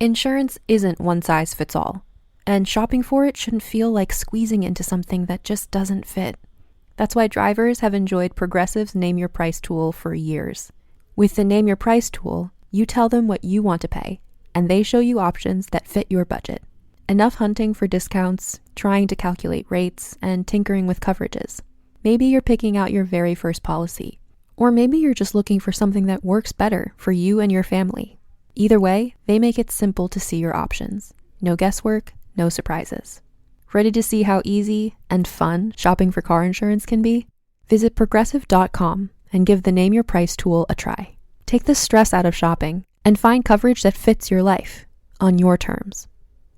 Insurance isn't one size fits all, and shopping for it shouldn't feel like squeezing into something that just doesn't fit. That's why drivers have enjoyed Progressive's Name Your Price tool for years. With the Name Your Price tool, you tell them what you want to pay, and they show you options that fit your budget. Enough hunting for discounts, trying to calculate rates, and tinkering with coverages. Maybe you're picking out your very first policy, or maybe you're just looking for something that works better for you and your family. Either way, they make it simple to see your options. No guesswork, no surprises. Ready to see how easy and fun shopping for car insurance can be? Visit Progressive.com and give the Name Your Price tool a try. Take the stress out of shopping and find coverage that fits your life, on your terms.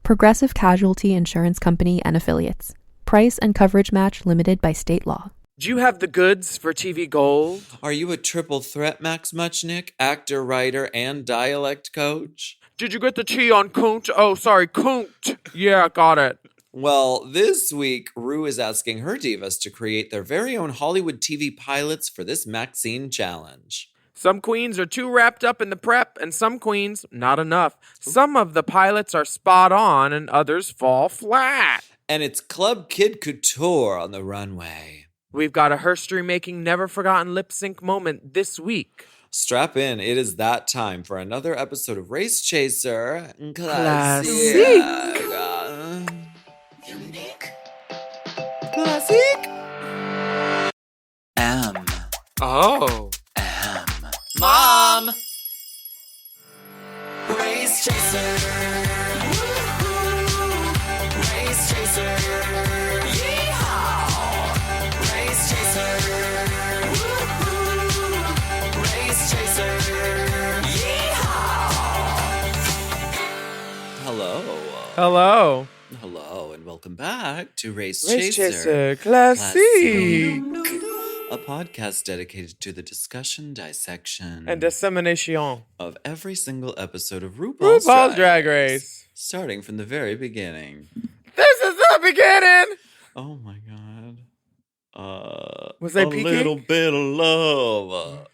Progressive Casualty Insurance Company and Affiliates. Price and coverage match limited by state law. Do you have the goods for TV Gold? Are you a triple threat, Max Muchnick, actor, writer, and dialect coach? Did you get the T on Koont? Oh, sorry, Koont. Yeah, got it. Well, this week, Rue is asking her divas to create their very own Hollywood TV pilots for this Maxine challenge. Some queens are too wrapped up in the prep, and some queens, not enough. Some of the pilots are spot on, and others fall flat. And it's Club Kid Couture on the runway. We've got a herstory-making, never-forgotten lip-sync moment this week. Strap in, it is that time for another episode of Race Chaser. Classic. Unique. Classic. M. Oh. M. Mom. Race Chaser. Woo-hoo. Race Chaser. Yeehaw. Race Chaser. Woo-hoo. Race Chaser. Yeehaw. Hello. Hello. Hello, and welcome back to Race Chaser Classic. A podcast dedicated to the discussion, dissection, And dissemination of every single episode of RuPaul's Drag Race. Starting from the very beginning. This is the beginning. Oh my god. Was I a peeking? little bit of love.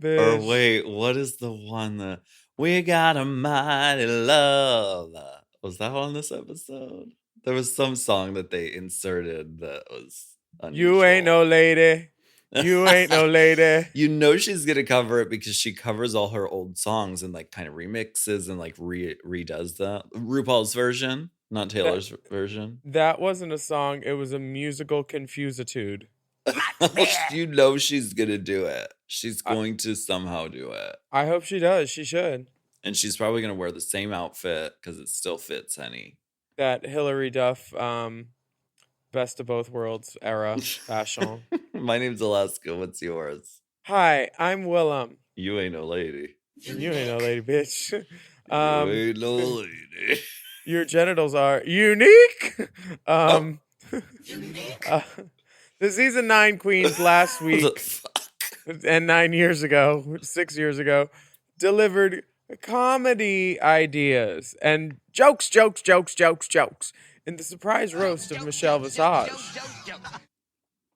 Bitch. Or wait, what is the one that we got a mighty love? Was that on this episode? There was some song that they inserted that was unusual. You ain't no lady. You ain't no lady. You know she's gonna cover it because she covers all her old songs and like kind of remixes and like redoes that. RuPaul's version, not Taylor's version. That wasn't a song. It was a musical confusitude. You know she's gonna do it. She's going to somehow do it. I hope she does. She should. And she's probably gonna wear the same outfit because it still fits, honey. That Hillary Duff, best of both worlds era fashion. My name's Alaska. What's yours? Hi, I'm Willam. You ain't no lady. You ain't no lady, bitch. You ain't no lady. Your genitals are unique. The season 9 queens last week and 9 years ago, 6 years ago, delivered comedy ideas and jokes in the surprise roast of Michelle Visage.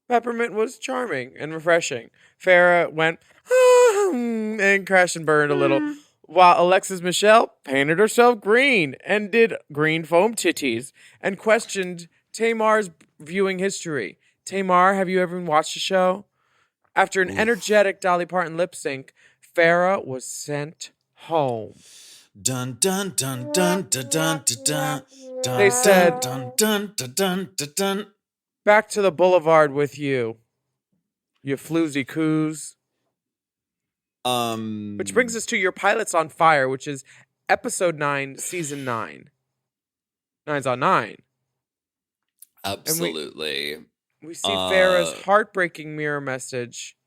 Peppermint was charming and refreshing. Farrah went and crashed and burned a little, while Alexis Michelle painted herself green and did green foam titties and questioned Tamar's viewing history. Tamar, have you ever watched the show? After an energetic Dolly Parton lip sync, Farrah was sent home. Dun dun dun dun dun dun dun dun. They said, dun dun dun dun dun dun. back to the boulevard with you, you floozy coos. Which brings us to your Pilots on Fire, which is episode 9, season 9. 9's on 9. Absolutely. We see Farrah's heartbreaking mirror message.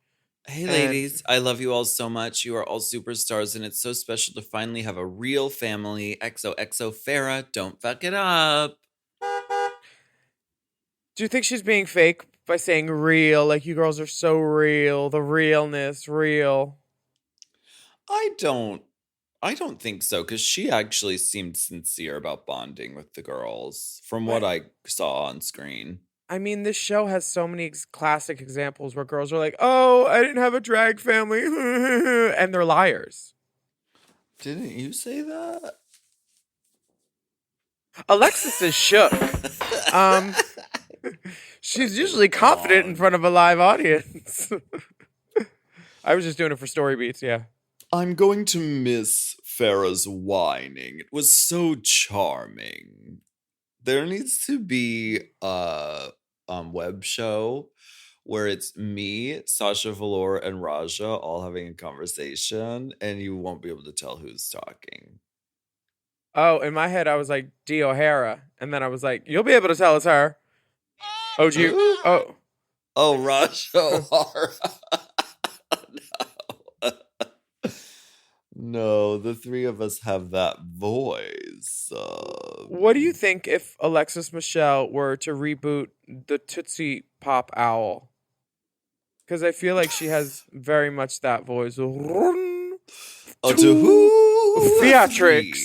Hey, ladies, I love you all so much. You are all superstars, and it's so special to finally have a real family. XOXO Farrah, don't fuck it up. Do you think she's being fake by saying real? Like, you girls are so real. The realness, real. I don't think so, because she actually seemed sincere about bonding with the girls, from what I saw on screen. I mean, this show has so many classic examples where girls are like, oh, I didn't have a drag family. And they're liars. Didn't you say that? Alexis is shook. Um, she's usually confident in front of a live audience. I was just doing it for story beats, yeah. I'm going to miss Farrah's whining. It was so charming. There needs to be a web show where it's me, Sasha Velour, and Raja all having a conversation, and you won't be able to tell who's talking. Oh, in my head, I was like, Dee O'Hara. And then I was like, you'll be able to tell it's her. Oh, do you? Oh. Oh, Raja O'Hara. No, the three of us have that voice. What do you think if Alexis Michelle were to reboot the Tootsie Pop Owl? Because I feel like she has very much that voice. Oh, to who? Theatrics.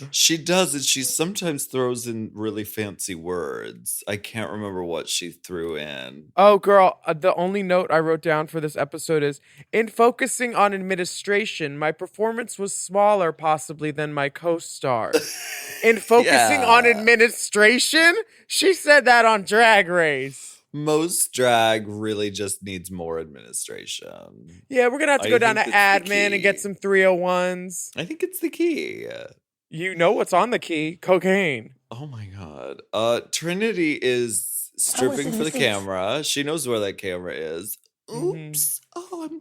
She does it. She sometimes throws in really fancy words. I can't remember what she threw in. Oh, girl, the only note I wrote down for this episode is, in focusing on administration, my performance was smaller possibly than my co-star. In focusing on administration? She said that on Drag Race. Most drag really just needs more administration. Yeah, we're going to have to go down to admin and get some 301s. I think it's the key. You know what's on the key? Cocaine. Oh my god. Trinity is stripping for the camera. She knows where that camera is. Oops. Oh, I'm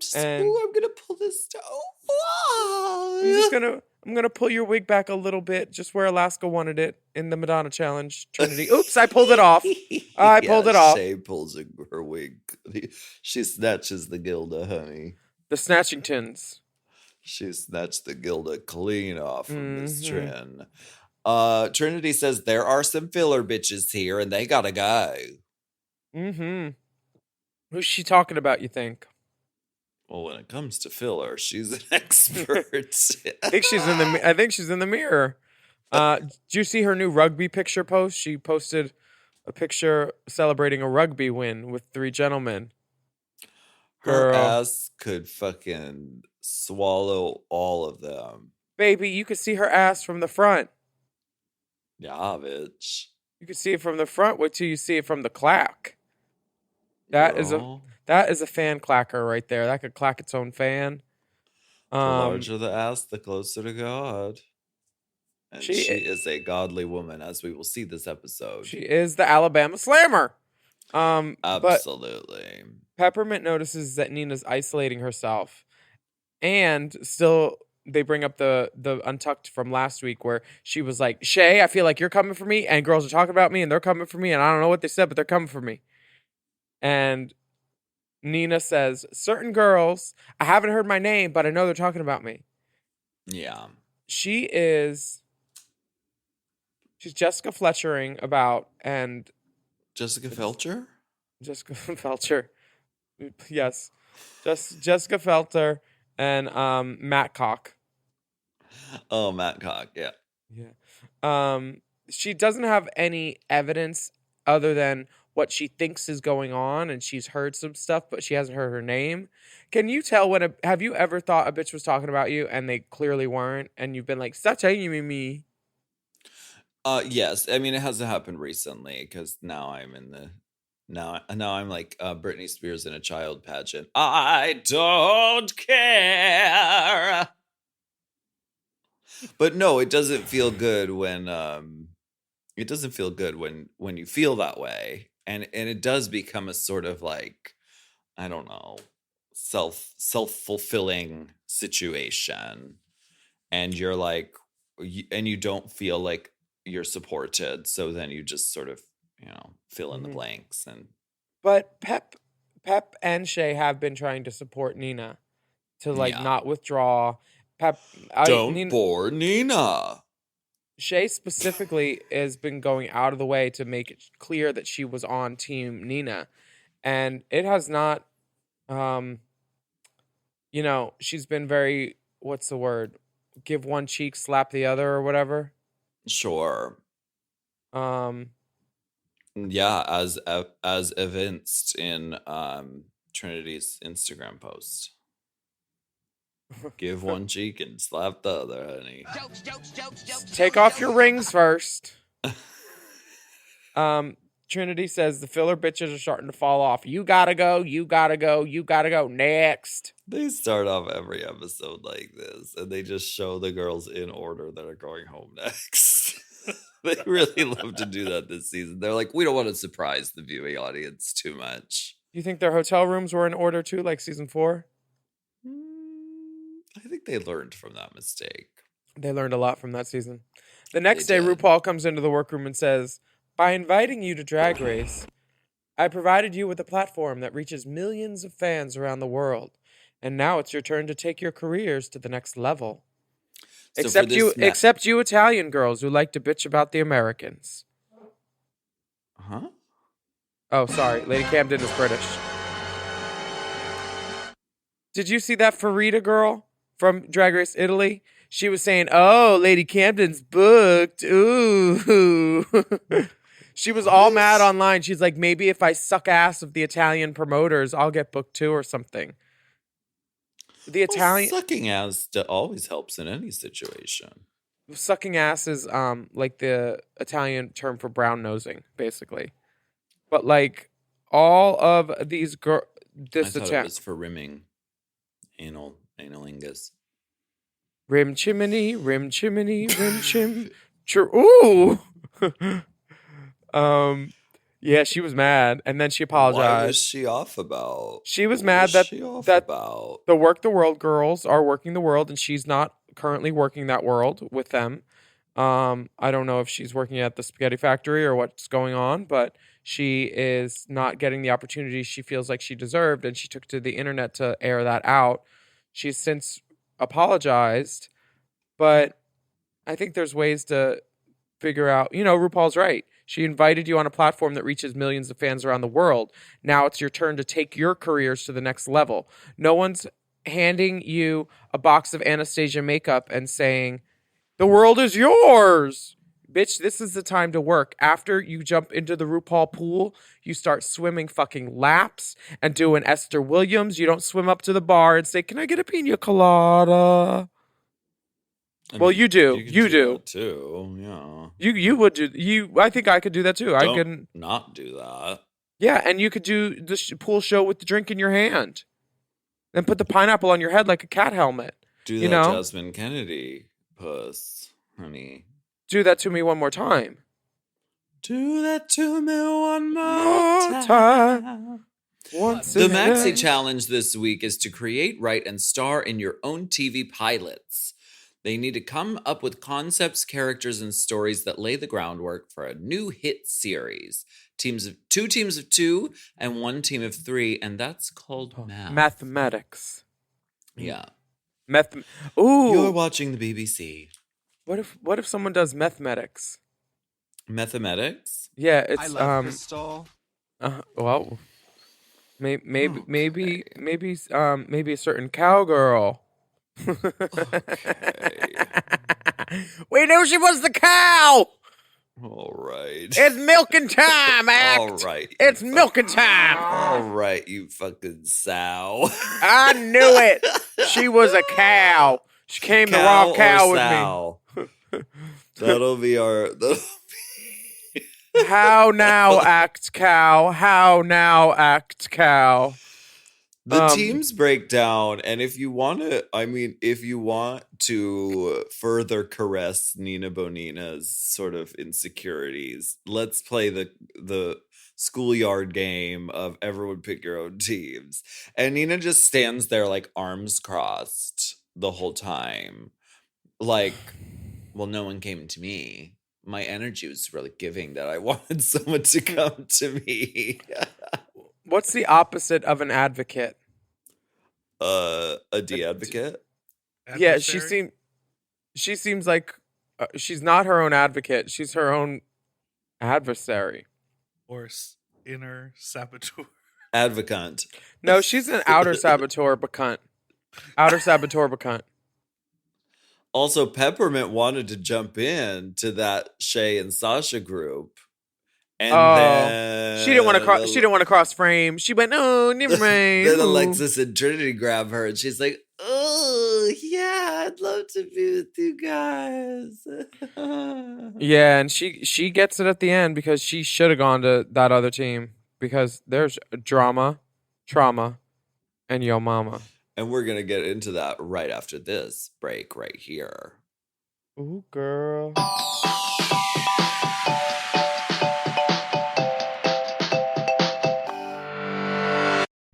gonna pull this down. Oh. I'm gonna pull your wig back a little bit, just where Alaska wanted it in the Madonna challenge. Trinity. Oops, I pulled it off. I pulled it off. Shay pulls her wig. She snatches the Gilda, honey. The Snatchingtons. She snatched the Gilda clean off from Miss Trin. Trinity says there are some filler bitches here and they gotta go. Who's she talking about, you think? Well, when it comes to filler, she's an expert. I think she's in the mirror. Did you see her new rugby picture post? She posted a picture celebrating a rugby win with 3 gentlemen. Her ass could fucking swallow all of them. Baby, you could see her ass from the front. Yeah, bitch. You could see it from the front. Wait till you see it from the clack. That is a fan clacker right there. That could clack its own fan. The larger the ass, the closer to God. And she is a godly woman, as we will see this episode. She is the Alabama Slammer. Absolutely. Peppermint notices that Nina's isolating herself. And still, they bring up the Untucked from last week where she was like, Shay, I feel like you're coming for me, and girls are talking about me, and they're coming for me, and I don't know what they said, but they're coming for me. And Nina says, certain girls, I haven't heard my name, but I know they're talking about me. Yeah. She's Jessica Fletchering about, and... Jessica Felcher? Jessica Felcher. Yes. Jessica Felter and Matt Cock. Oh, Matt Cock, yeah. Yeah. She doesn't have any evidence other than what she thinks is going on, and she's heard some stuff, but she hasn't heard her name. Can you tell have you ever thought a bitch was talking about you and they clearly weren't, and you've been like, stop telling me? Yes. I mean, it hasn't happened recently because now I'm in the now I'm like Britney Spears in a child pageant. I don't care. But no, it doesn't feel good when when you feel that way, and it does become a sort of like, I don't know, self-fulfilling situation, and you're like, and you don't feel like you're supported, so then you just sort of, fill in the blanks. But Pep and Shay have been trying to support Nina to not withdraw. Don't bore Nina. Shay specifically has been going out of the way to make it clear that she was on Team Nina, and it has not. She's been very, what's the word? Give one cheek, slap the other, or whatever. Sure. Yeah, as evinced in Trinity's Instagram post. Give one cheek and slap the other, honey. Take off your rings first. Trinity says the filler bitches are starting to fall off. You gotta go. You gotta go. You gotta go. Next. They start off every episode like this, and they just show the girls in order that are going home next. They really love to do that this season. They're like, we don't want to surprise the viewing audience too much. You think their hotel rooms were in order too, like season 4? I think they learned from that mistake. They learned a lot from that season. The next They day, did. RuPaul comes into the workroom and says, by inviting you to Drag Race, I provided you with a platform that reaches millions of fans around the world. And now it's your turn to take your careers to the next level. So Except for you, this except you Italian girls who like to bitch about the Americans. Huh? Oh, sorry. Lady Camden is British. Did you see that Farida girl from Drag Race Italy? She was saying, oh, Lady Camden's booked. Ooh. She was all mad online. She's like, maybe if I suck ass of the Italian promoters, I'll get booked too or something. The Italian Sucking ass always helps in any situation. sucking ass is like the Italian term for brown nosing, basically. But like all of these girls, I thought it was for rimming analingus. rim chimney, rim chim. Ooh. Yeah, she was mad, and then she apologized. Why was she off about? She was What mad that she off that about? the Work the World girls are working the world, and she's not currently working that world with them. I don't know if she's working at the spaghetti factory or what's going on, but she is not getting the opportunity she feels like she deserved, and she took to the internet to air that out. She's since apologized, but I think there's ways to figure out, RuPaul's right. She invited you on a platform that reaches millions of fans around the world. Now it's your turn to take your careers to the next level. No one's handing you a box of Anastasia makeup and saying, the world is yours. Bitch, this is the time to work. After you jump into the RuPaul pool, you start swimming fucking laps and doing Esther Williams. You don't swim up to the bar and say, can I get a pina colada? Well, you do. You do that too. Yeah. You would do. I think I could do that too. I Don't can. not do that. Yeah, and you could do the pool show with the drink in your hand, and put the pineapple on your head like a cat helmet. Do that, Jasmine Kennedy, puss, honey. Do that to me one more time. Do that to me one more time. Once The again. Maxi Challenge this week is to create, write, and star in your own TV pilots. They need to come up with concepts, characters, and stories that lay the groundwork for a new hit series. Two teams of 2 and 1 team of 3, and that's called math. Mathematics. Yeah. Ooh. You're watching the BBC. What if someone does mathematics? Mathematics? Yeah, it's I love Crystal. well, maybe a certain cowgirl. Okay. We knew she was the cow. All right. It's milking time, act. All right. It's milking time. All right, you fucking sow. I knew it. She was a cow. She came the raw cow with me. That'll be our. How now, act cow? How now, act cow? The teams break down, and if you want to further caress Nina Bonina's sort of insecurities, let's play the schoolyard game of everyone pick your own teams. And Nina just stands there like arms crossed the whole time. Like, well, no one came to me. My energy was really giving that I wanted someone to come to me. What's the opposite of an advocate? A de-advocate? Yeah, Adversary? she seems like she's not her own advocate. She's her own adversary. Or inner saboteur. Advocant. No, she's an outer saboteur bacunt. Outer saboteur bacunt. Also, Peppermint wanted to jump in to that Shay and Sasha group. And then she didn't want to cross. She didn't want to cross frame. She went, "No, never mind." Then Alexis and Trinity grab her, and she's like, "Oh yeah, I'd love to be with you guys." Yeah, and she gets it at the end because she should have gone to that other team because there's drama, trauma, and yo mama. And we're going to get into that right after this break right here. Ooh, girl.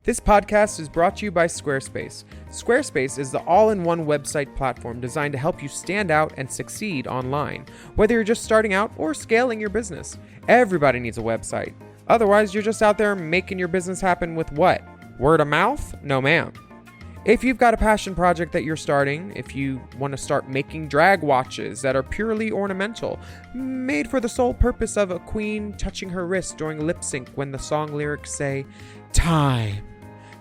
This podcast is brought to you by Squarespace. Squarespace is the all-in-one website platform designed to help you stand out and succeed online. Whether you're just starting out or scaling your business, everybody needs a website. Otherwise, you're just out there making your business happen with what? Word of mouth? No, ma'am. If you've got a passion project that you're starting, if you want to start making drag watches that are purely ornamental, made for the sole purpose of a queen touching her wrist during lip sync when the song lyrics say, time.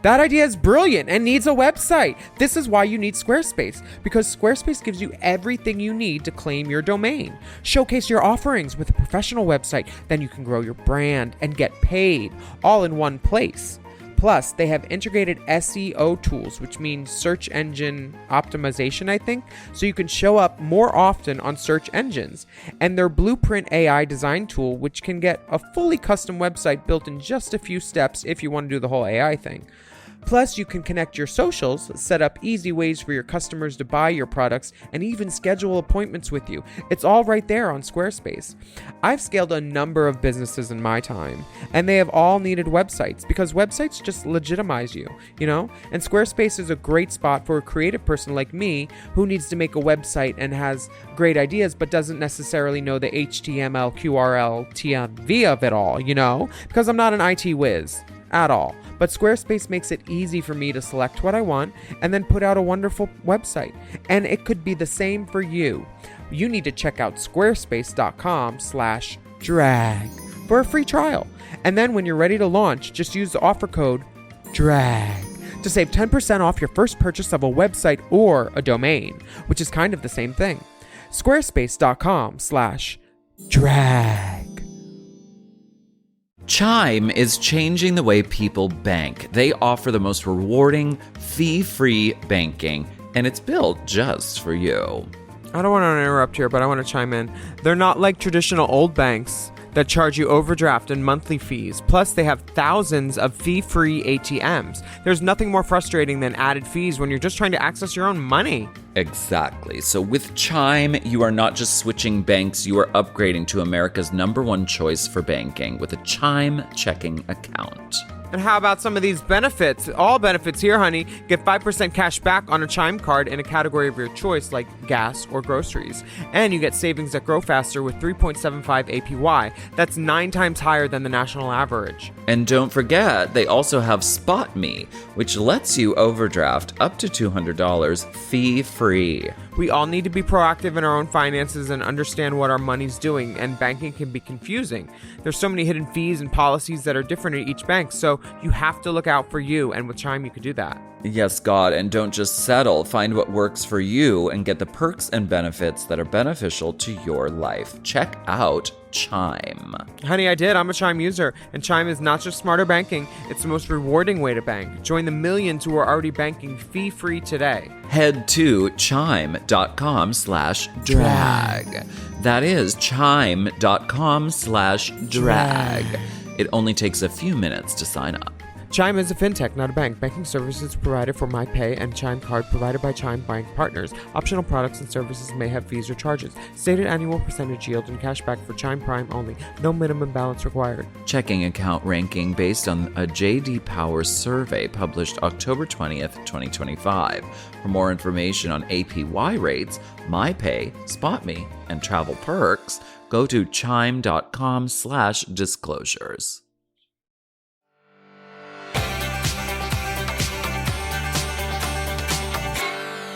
That idea is brilliant and needs a website. This is why you need Squarespace, because Squarespace gives you everything you need to claim your domain. Showcase your offerings with a professional website, then you can grow your brand and get paid all in one place. Plus, they have integrated SEO tools, which means search engine optimization, I think, so you can show up more often on search engines. And their Blueprint AI design tool, which can get a fully custom website built in just a few steps if you want to do the whole AI thing. Plus, you can connect your socials, set up easy ways for your customers to buy your products, and even schedule appointments with you. It's all right there on Squarespace. I've scaled a number of businesses in my time, and they have all needed websites because websites just legitimize you, you know? And Squarespace is a great spot for a creative person like me who needs to make a website and has great ideas but doesn't necessarily know the HTML, QRL, TMV of it all, you know? Because I'm not an IT whiz at all. But Squarespace makes it easy for me to select what I want and then put out a wonderful website. And it could be the same for you. You need to check out squarespace.com/drag for a free trial. And then when you're ready to launch, just use the offer code DRAG to save 10% off your first purchase of a website or a domain, which is kind of the same thing. Squarespace.com/drag. Chime is changing the way people bank. They offer the most rewarding, fee-free banking, and it's built just for you. I don't want to interrupt here, but I want to chime in. They're not like traditional old banks that charge you overdraft and monthly fees. Plus, they have thousands of fee-free ATMs. There's nothing more frustrating than added fees when you're just trying to access your own money. Exactly. So with Chime, you are not just switching banks, you are upgrading to America's #1 choice for banking with a Chime checking account. And how about some of these benefits? All benefits here, honey. Get 5% cash back on a Chime card in a category of your choice, like gas or groceries. And you get savings that grow faster with 3.75 APY. That's 9 times higher than the national average. And don't forget, they also have Spot Me, which lets you overdraft up to $200 fee-free. We all need to be proactive in our own finances and understand what our money's doing, and banking can be confusing. There's so many hidden fees and policies that are different at each bank, so you have to look out for you, and with Chime you could do that. Yes, God, and don't just settle. Find what works for you and get the perks and benefits that are beneficial to your life. Check out Chime. Honey, I did. I'm a Chime user, and Chime is not just smarter banking, it's the most rewarding way to bank. Join the millions who are already banking fee-free today. Head to chime.com/drag. That is chime.com/drag. It only takes a few minutes to sign up. Chime is a fintech, not a bank. Banking services provided for MyPay and Chime Card provided by Chime Bank Partners. Optional products and services may have fees or charges. Stated annual percentage yield and cashback for Chime Prime only. No minimum balance required. Checking account ranking based on a J.D. Power survey published October 20th, 2025. For more information on APY rates, MyPay, SpotMe, and travel perks, go to chime.com/disclosures.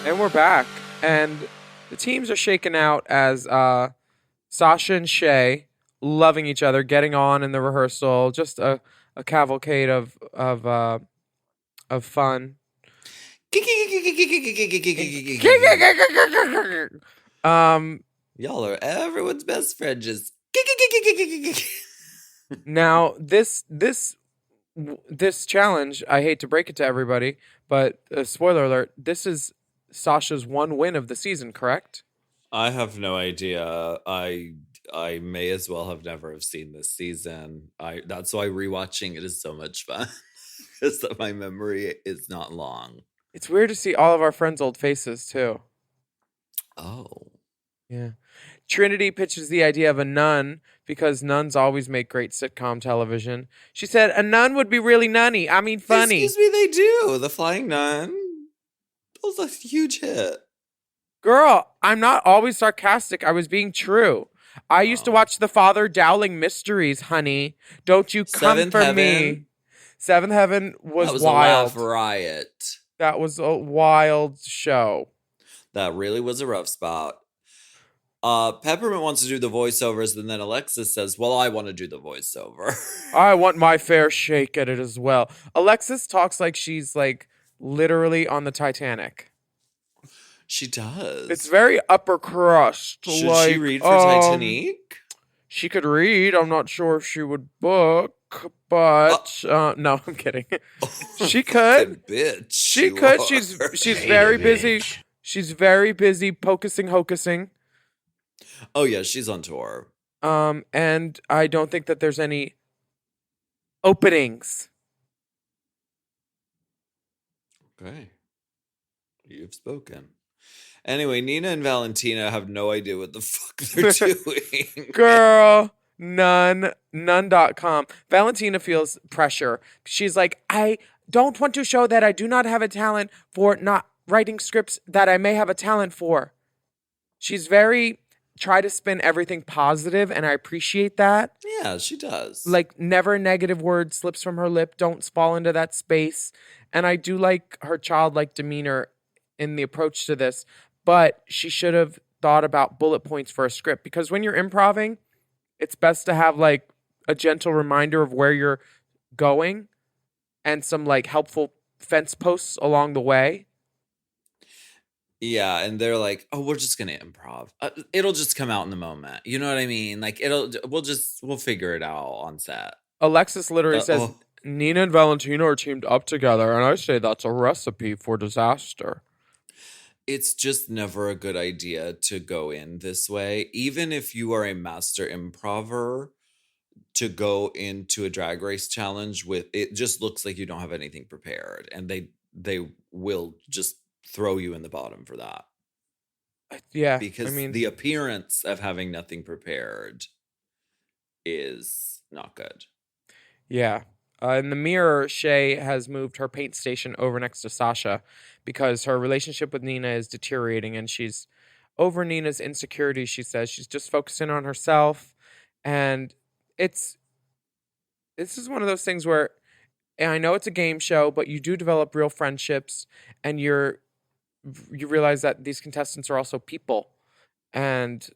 And we're back, and the teams are shaken out as Sasha and Shay loving each other, getting on in the rehearsal, just a cavalcade of fun. Y'all are everyone's best friend. Just Now this challenge, I hate to break it to everybody, but spoiler alert, this is Sasha's one win of the season, correct? I have no idea. I I may as well have never have seen this season. That's why rewatching it is so much fun. Because my memory is not long. It's weird to see all of our friends' old faces too. Oh. Yeah. Trinity pitches the idea of a nun because nuns always make great sitcom television. She said a nun would be really nunny. I mean, funny. Excuse me, they do. The Flying Nun. That was a huge hit. Girl, I'm not always sarcastic. I was being true. I used to watch the Father Dowling Mysteries, honey. Don't you come Seventh for Heaven? me. Seventh Heaven was, That was wild. a laugh riot. That was a wild show. That really was a rough spot. Peppermint wants to do the voiceovers, and then Alexis says, well, I want to do the voiceover. I want my fair shake at it as well. Alexis talks like she's like literally on the Titanic. She does. It's very upper crust. Should like, she read for Titanic? She could read. I'm not sure if she would book, but no, I'm kidding. She could. Bitch. She could. She's very busy. She's very busy hocusing. Oh yeah, she's on tour. And I don't think that there's any openings. Okay. You've spoken. Anyway, Nina and Valentina have no idea what the fuck they're doing. Girl, none.com. Valentina feels pressure. She's like, I don't want to show that I do not have a talent for not writing scripts that I may have a talent for. She's very try to spin everything positive, and I appreciate that. Yeah, she does. Like, never a negative word slips from her lip. Don't fall into that space. And I do like her childlike demeanor in the approach to this, but she should have thought about bullet points for a script, because when you're improving, it's best to have like a gentle reminder of where you're going and some like helpful fence posts along the way. Yeah, and they're like, "Oh, we're just gonna improv. It'll just come out in the moment." You know what I mean? Like, we'll figure it out on set. Alexis literally says, Nina and Valentina are teamed up together, and I say that's a recipe for disaster. It's just never a good idea to go in this way, even if you are a master improver. To go into a drag race challenge with it just looks like you don't have anything prepared, and they will just throw you in the bottom for that. Yeah, because the appearance of having nothing prepared is not good. Yeah. In the mirror, Shay has moved her paint station over next to Sasha because her relationship with Nina is deteriorating, and she's over Nina's insecurities, she says. She's just focusing on herself, and this is one of those things where, and I know it's a game show, but you do develop real friendships, and you realize that these contestants are also people, and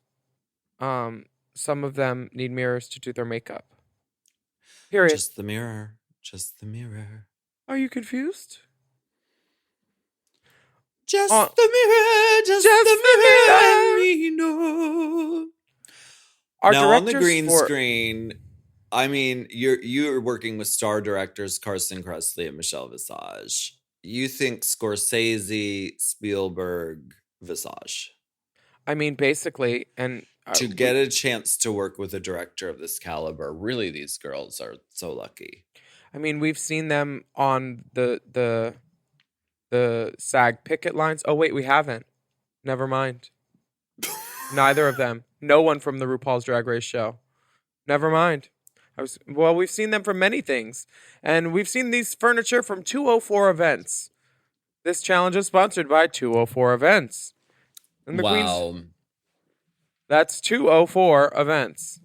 some of them need mirrors to do their makeup. Period. Just the mirror. Just the mirror. Are you confused? Just the mirror. Just the mirror. Let me know. Now on the green screen, I mean, you're working with star directors Carson Kressley and Michelle Visage. You think Scorsese, Spielberg, Visage? I mean, basically, and to get a chance to work with a director of this caliber, really, these girls are so lucky. I mean, we've seen them on the SAG picket lines. Oh wait, we haven't. Never mind. Neither of them. No one from the RuPaul's Drag Race show. Never mind. We've seen them from many things, and we've seen these furniture from 204 events. This challenge is sponsored by 204 events. And the Queen's, that's 204 events.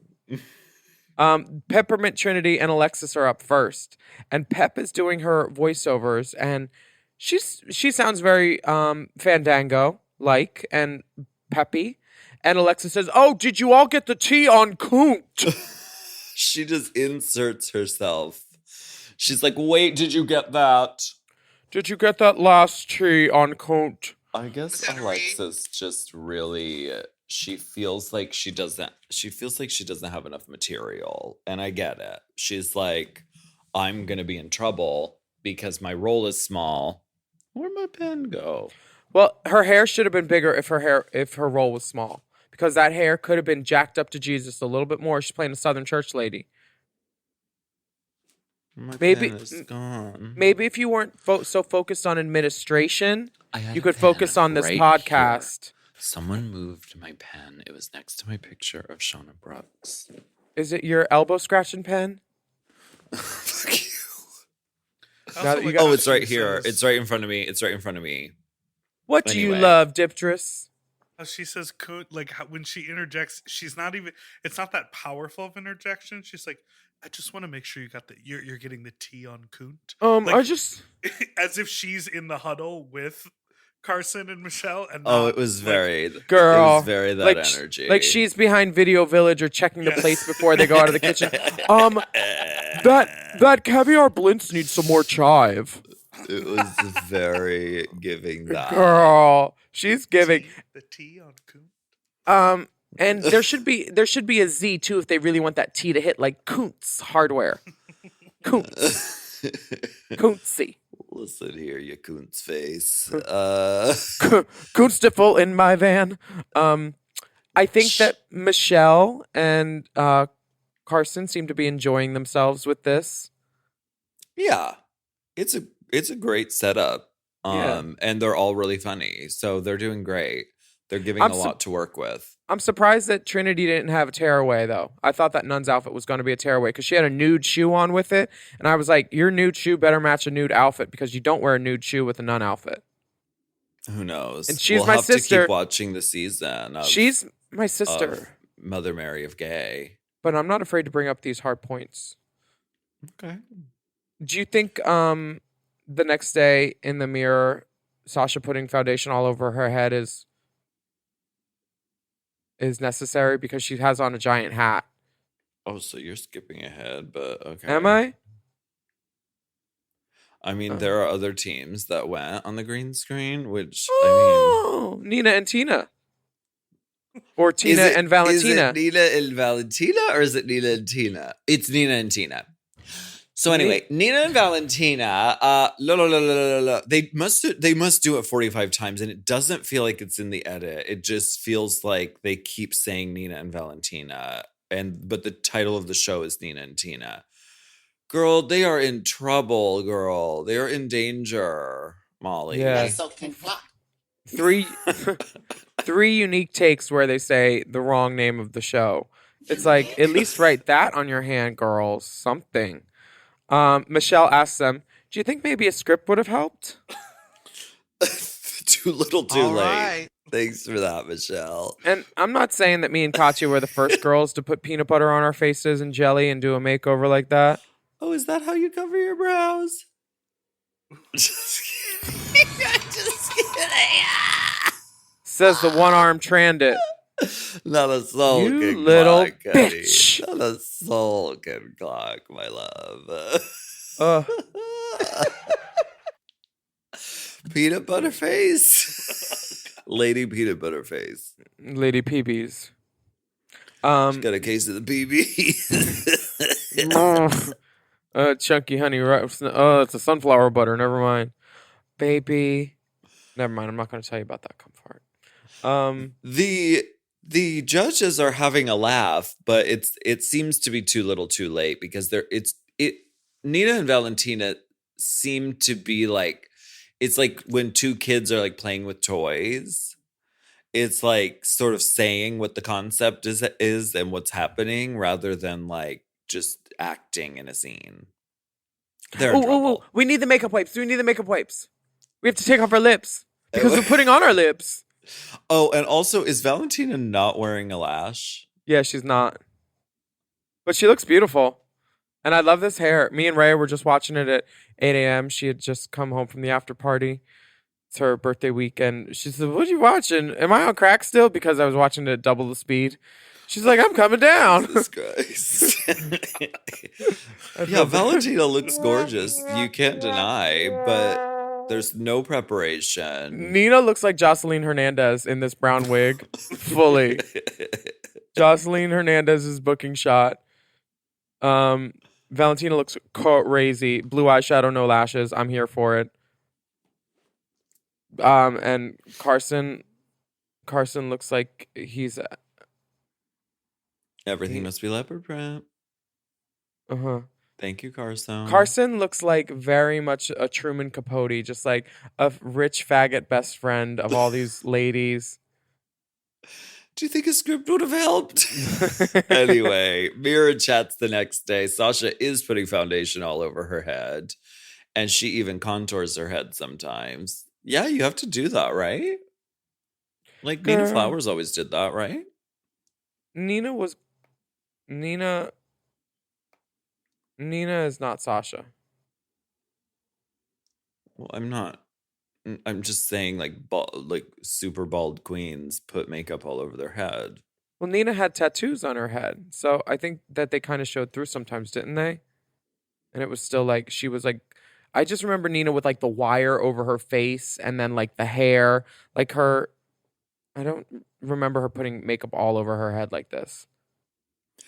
Peppermint, Trinity, and Alexis are up first, and Pep is doing her voiceovers, and she sounds very Fandango like and peppy. And Alexis says, "Oh, did you all get the tea on Koont?" She just inserts herself. She's like, "Wait, did you get that? Did you get that last tea on Koont?" I guess Alexis just really, she feels like she doesn't have enough material. And I get it. She's like, I'm going to be in trouble because my role is small. Where'd my pen go? Well, her hair should have been bigger if her role was small. because that hair could have been jacked up to Jesus a little bit more. She's playing a Southern church lady. My Maybe- pen is gone. Maybe if you weren't so focused on administration, I had you a could pen focus on this right podcast. here. Someone moved my pen. It was next to my picture of Shauna Brooks. Is it your elbow scratching pen? Fuck you. I Now also that you like got- how Oh, it's she right here. says- It's right in front of me. It's right in front of me. What do you Anyway. love, Diptress? How she says Koont, like how, when she interjects, she's not even. It's not that powerful of interjection. She's like, I just want to make sure you got the. You're getting the tea on Koont. I Like- just As if she's in the huddle with Carson and Michelle. And Oh, not, it was like, very. girl, It was very that like energy. like she's behind Video Village or checking the Yes. plates before they go out of the kitchen. That caviar blintz needs some more chive. It was very giving that. Girl, she's giving. the tea on Koont. And there should be a Z too if they really want that T to hit, like Koont's hardware. Koont's. Koontsy. Listen here, you Koont's face. Koontstiful in my van. I think that Michelle and Carson seem to be enjoying themselves with this. Yeah, it's a great setup. Yeah. And they're all really funny, so they're doing great. They're giving I'm a lot to work with. I'm surprised that Trinity didn't have a tearaway, though. I thought that nun's outfit was going to be a tearaway because she had a nude shoe on with it. And I was like, your nude shoe better match a nude outfit because you don't wear a nude shoe with a nun outfit. Who knows? And she's we'll my have sister. to keep watching the season. She's my sister. of Mother Mary of Gay. But I'm not afraid to bring up these hard points. Okay. Do you think the next day in the mirror, Sasha putting foundation all over her head is necessary because she has on a giant hat? Oh, so you're skipping ahead, but okay. Am I? I mean, there are other teams that went on the green screen, which Oh, Nina and Tina. Or Tina and Valentina. Is it Nina and Valentina or is it Nina and Tina? It's Nina and Tina. So anyway, Nina and Valentina, they must do it 45 times, and it doesn't feel like it's in the edit. It just feels like they keep saying Nina and Valentina, but the title of the show is Nina and Tina. Girl, they are in trouble, girl. They are in danger, Molly. Yeah. Three unique takes where they say the wrong name of the show. It's like, at least write that on your hand, girls. Something. Michelle asks them, do you think maybe a script would have helped? Too little, too All late. right. Thanks for that, Michelle. And I'm not saying that me and Katya were the first girls to put peanut butter on our faces and jelly and do a makeover like that. Oh, is that how you cover your brows? Just kidding. Just kidding. Says the one-armed Trandit. Not a soul You can little clock, honey. bitch. Not a soul can clock, my love. Peanut butter face. Lady peanut butter face. Lady PBs. She's got a case of the PB. Chunky honey. Oh, it's a sunflower butter. Never mind. Baby. Never mind. I'm not going to tell you about that. Come for it. The judges are having a laugh, but it seems to be too little, too late because Nina and Valentina seem to be like, it's like when two kids are like playing with toys. It's like sort of saying what the concept is and what's happening rather than like just acting in a scene. They're in trouble. We need the makeup wipes. We need the makeup wipes. We have to take off our lips because we're putting on our lips. Oh, and also, is Valentina not wearing a lash? Yeah, she's not. But she looks beautiful. And I love this hair. Me and Raya were just watching it at 8 a.m. She had just come home from the after party. It's her birthday weekend. She said, what are you watching? Am I on crack still? Because I was watching it at double the speed. She's like, I'm coming down. Jesus Christ. Yeah, Valentina looks gorgeous. You can't deny, but there's no preparation. Nina looks like Jocelyn Hernandez in this brown wig. Fully. Jocelyn Hernandez's booking shot. Valentina looks crazy. Blue eyeshadow, no lashes. I'm here for it. And Carson looks like he's Everything must be leopard print. Uh-huh. Thank you, Carson. Carson looks like very much a Truman Capote, just like a rich faggot best friend of all these ladies. Do you think a script would have helped? Anyway, Mira chats the next day. Sasha is putting foundation all over her head, and she even contours her head sometimes. Yeah, you have to do that, right? Like Nina Girl. Flowers always did that, right? Nina is not Sasha. Well, I'm not. I'm just saying, like, like super bald queens put makeup all over their head. Well, Nina had tattoos on her head, so I think that they kind of showed through sometimes, didn't they? And it was still like she was like, I just remember Nina with like the wire over her face and then like the hair, like her. I don't remember her putting makeup all over her head like this.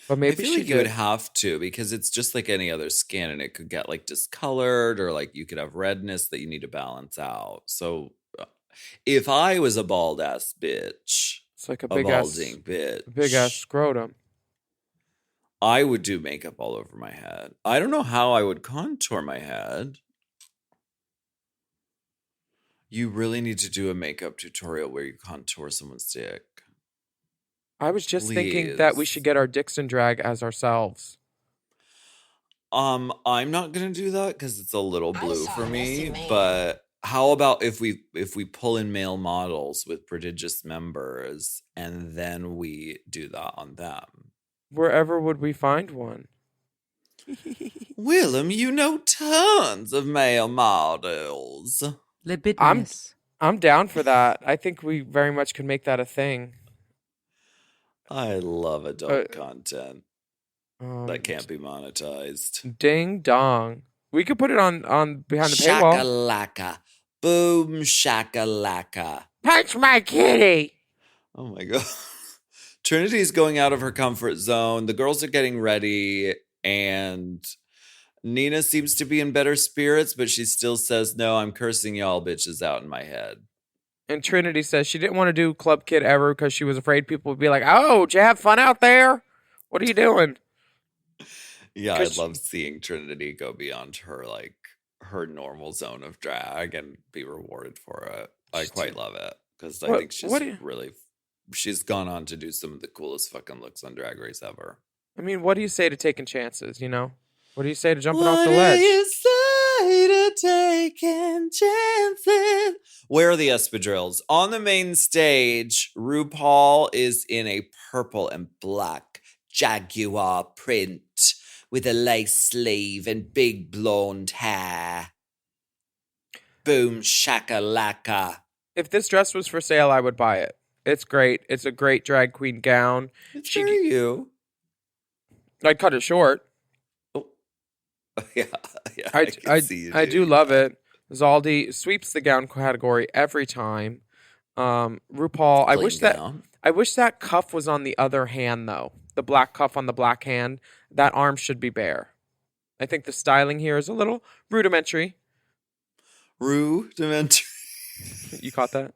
But maybe I feel she like you would did. have to, because it's just like any other skin, and it could get like discolored, or like you could have redness that you need to balance out. So if I was a bald ass bitch, It's like a a big balding bitch, big ass scrotum. I would do makeup all over my head. I don't know how I would contour my head. You really need to do a makeup tutorial where you contour someone's dick. I was just thinking that we Please. should get our Dixon drag as ourselves. I'm not gonna do that because it's a little blue for me. But how about if we pull in male models with prodigious members and then we do that on them? Wherever would we find one? Willam, you know tons of male models. Libidinous. I'm down for that. I think we very much could make that a thing. I love adult content that can't be Mm. monetized. Ding dong. We could put it on behind the paywall. Shakalaka. Boom shakalaka. Punch my kitty. Oh my god. Trinity's going out of her comfort zone. The girls are getting ready, and Nina seems to be in better spirits, but she still says, "No, I'm cursing y'all bitches out in my head." And Trinity says she didn't want to do Club Kid ever because she was afraid people would be like, "Oh, did you have fun out there? What are you doing?" Yeah, I 'Cause love seeing Trinity go beyond her her normal zone of drag and be rewarded for it. I quite love it because I think she's gone on to do some of the coolest fucking looks on Drag Race ever. I mean, what do you say to taking chances, you know? What do you say to jumping off the ledge? What do you say to taking chances? Where are the espadrilles? On the main stage, RuPaul is in a purple and black jaguar print with a lace sleeve and big blonde hair. Boom shakalaka. If this dress was for sale, I would buy it. It's great. It's a great drag queen gown. It's very you. I'd cut it short. Yeah, I can see you do doing love that. it. Zaldi sweeps the gown category every time. RuPaul, I Clean wish that cuff was on the other hand though. The black cuff on the black hand. That arm should be bare. I think the styling here is a little rudimentary. Rudimentary. You caught that?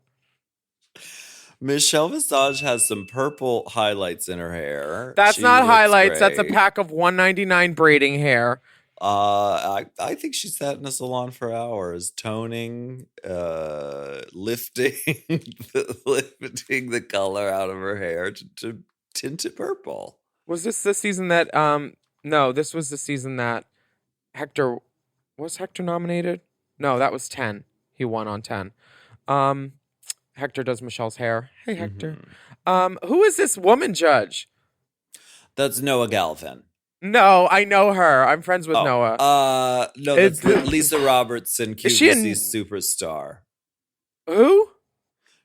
Michelle Visage has some purple highlights in her hair. That's She not looks highlights. That's a great. pack of $1.99 braiding hair. I think she sat in a salon for hours, toning, lifting, lifting the color out of her hair to tint it purple. Was this the season that no, this was the season that Hector was Hector nominated? No, that was 10. He won on 10. Hector does Michelle's hair. Hey Hector. Who is this woman judge? That's Noah Galvin. No, I know her. I'm friends with Noah. No, that's Lisa Robertson, Is she QVC superstar. Who?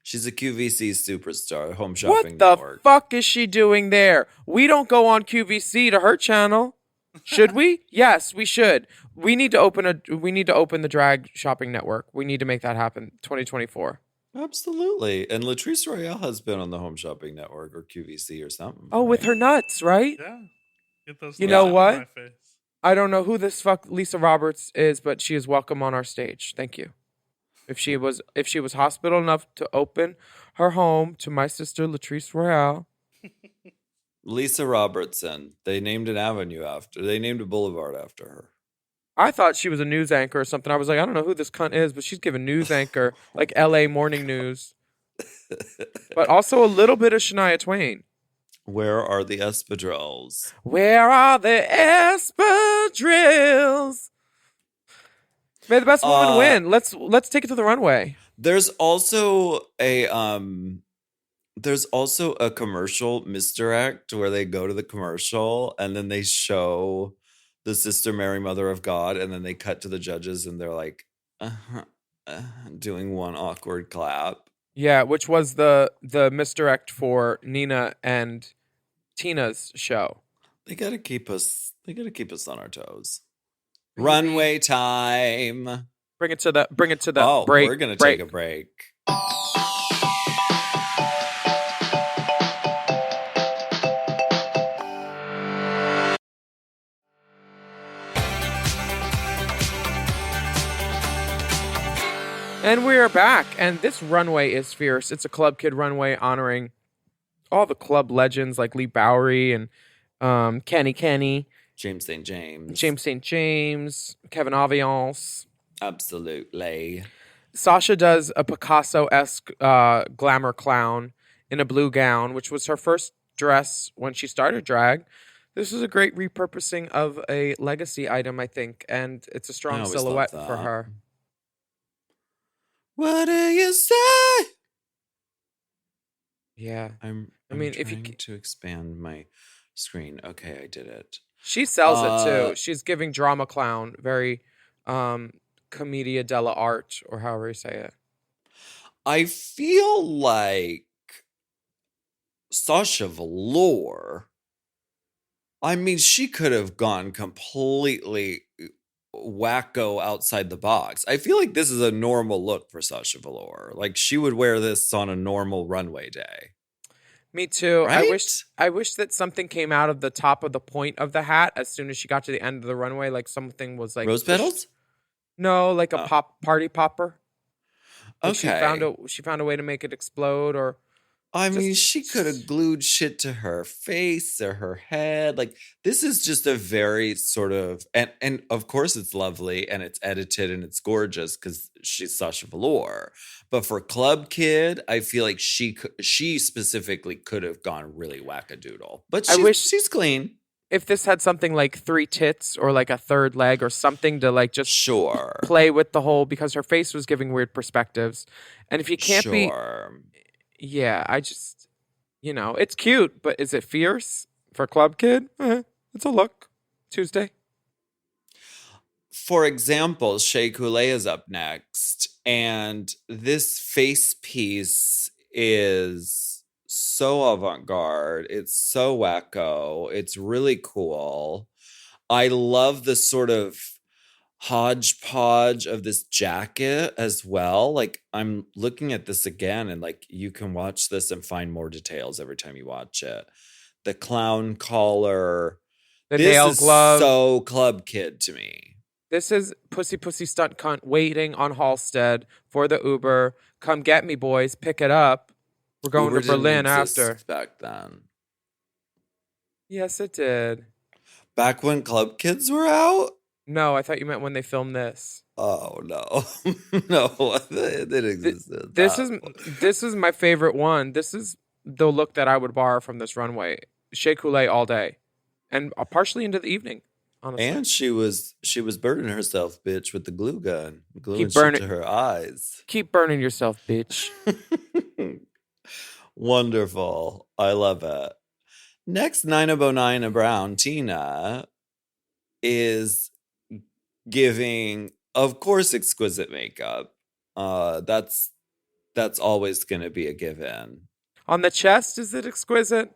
She's a QVC superstar, Home Shopping What the Network. fuck is she doing there? We don't go on QVC to her channel. Should we? Yes, we should. We need to open the Drag Shopping Network. We need to make that happen. 2024. Absolutely. And Latrice Royale has been on the Home Shopping Network or QVC or something. Oh, with her nuts, right? Yeah. Get those You nuts know out of what? my face. I don't know who this fuck Lisa Roberts is, but she is welcome on our stage. Thank you. If she was hospitable enough to open her home to my sister Latrice Royale. Lisa Robertson. They named they named a boulevard after her. I thought she was a news anchor or something. I was like, I don't know who this cunt is, but she's giving news anchor, like LA morning news. But also a little bit of Shania Twain. Where are the espadrilles? Where are the espadrilles? May the best woman win. Let's take it to the runway. There's also a commercial misdirect where they go to the commercial and then they show the Sister Mary Mother of God and then they cut to the judges and they're like doing one awkward clap. Yeah, which was the misdirect for Nina and Tina's show. They gotta keep us on our toes. Runway time. Bring it to the Oh, break. we're gonna take a break. And we are back, and this runway is fierce. It's a Club Kid runway honoring all the club legends like Lee Bowery and Kenny, James St. James, Kevin Aviance. Absolutely. Sasha does a Picasso-esque glamour clown in a blue gown, which was her first dress when she started drag. This is a great repurposing of a legacy item, I think, and it's a strong silhouette for her. What do you say? Yeah. I'm trying to expand my screen. Okay, I did it. She sells it too. She's giving drama clown, very commedia dell'arte, or however you say it. I feel like Sasha Velour, I mean, she could have gone completely wacko outside the box. I feel like this is a normal look for Sasha Velour. Like she would wear this on a normal runway day. Me too. Right? I wish that something came out of the top of the point of the hat as soon as she got to the end of the runway. Like something was like rose petals. No, like a party popper. Like Okay. She found a way to make it explode, or I mean, she could have glued shit to her face or her head. Like this is just a very sort of and of course it's lovely and it's edited and it's gorgeous because she's Sasha Velour. But for Club Kid, I feel like she specifically could have gone really wackadoodle. But she's clean. If this had something like 3 tits or like a third leg or something to like just play with the whole, because her face was giving weird perspectives. And if you can't be, yeah, I just, it's cute, but is it fierce for Club Kid? It's a look. Tuesday. For example, Shea Coulee is up next, and this face piece is so avant-garde. It's so wacko. It's really cool. I love the sort of hodgepodge of this jacket as well. Like I'm looking at this again and like you can watch this and find more details every time you watch it. The clown collar. The nail glove. So Club Kid to me. This is pussy stunt cunt waiting on Halstead for the Uber. Come get me, boys. Pick it up. We're going Uber to Berlin didn't exist after. back then. Yes, it did. Back when Club Kids were out? No, I thought you meant when they filmed this. Oh no. No, it existed. This is my favorite one. This is the look that I would borrow from this runway. Shea Coulee all day. And partially into the evening. Honestly. And she was burning herself, bitch, with the glue gun. Gluing shit to her eyes. Keep burning yourself, bitch. Wonderful. I love it. Next, Nina Bonina Brown, Tina, is giving, of course, exquisite makeup. That's always going to be a given. On the chest, is it exquisite?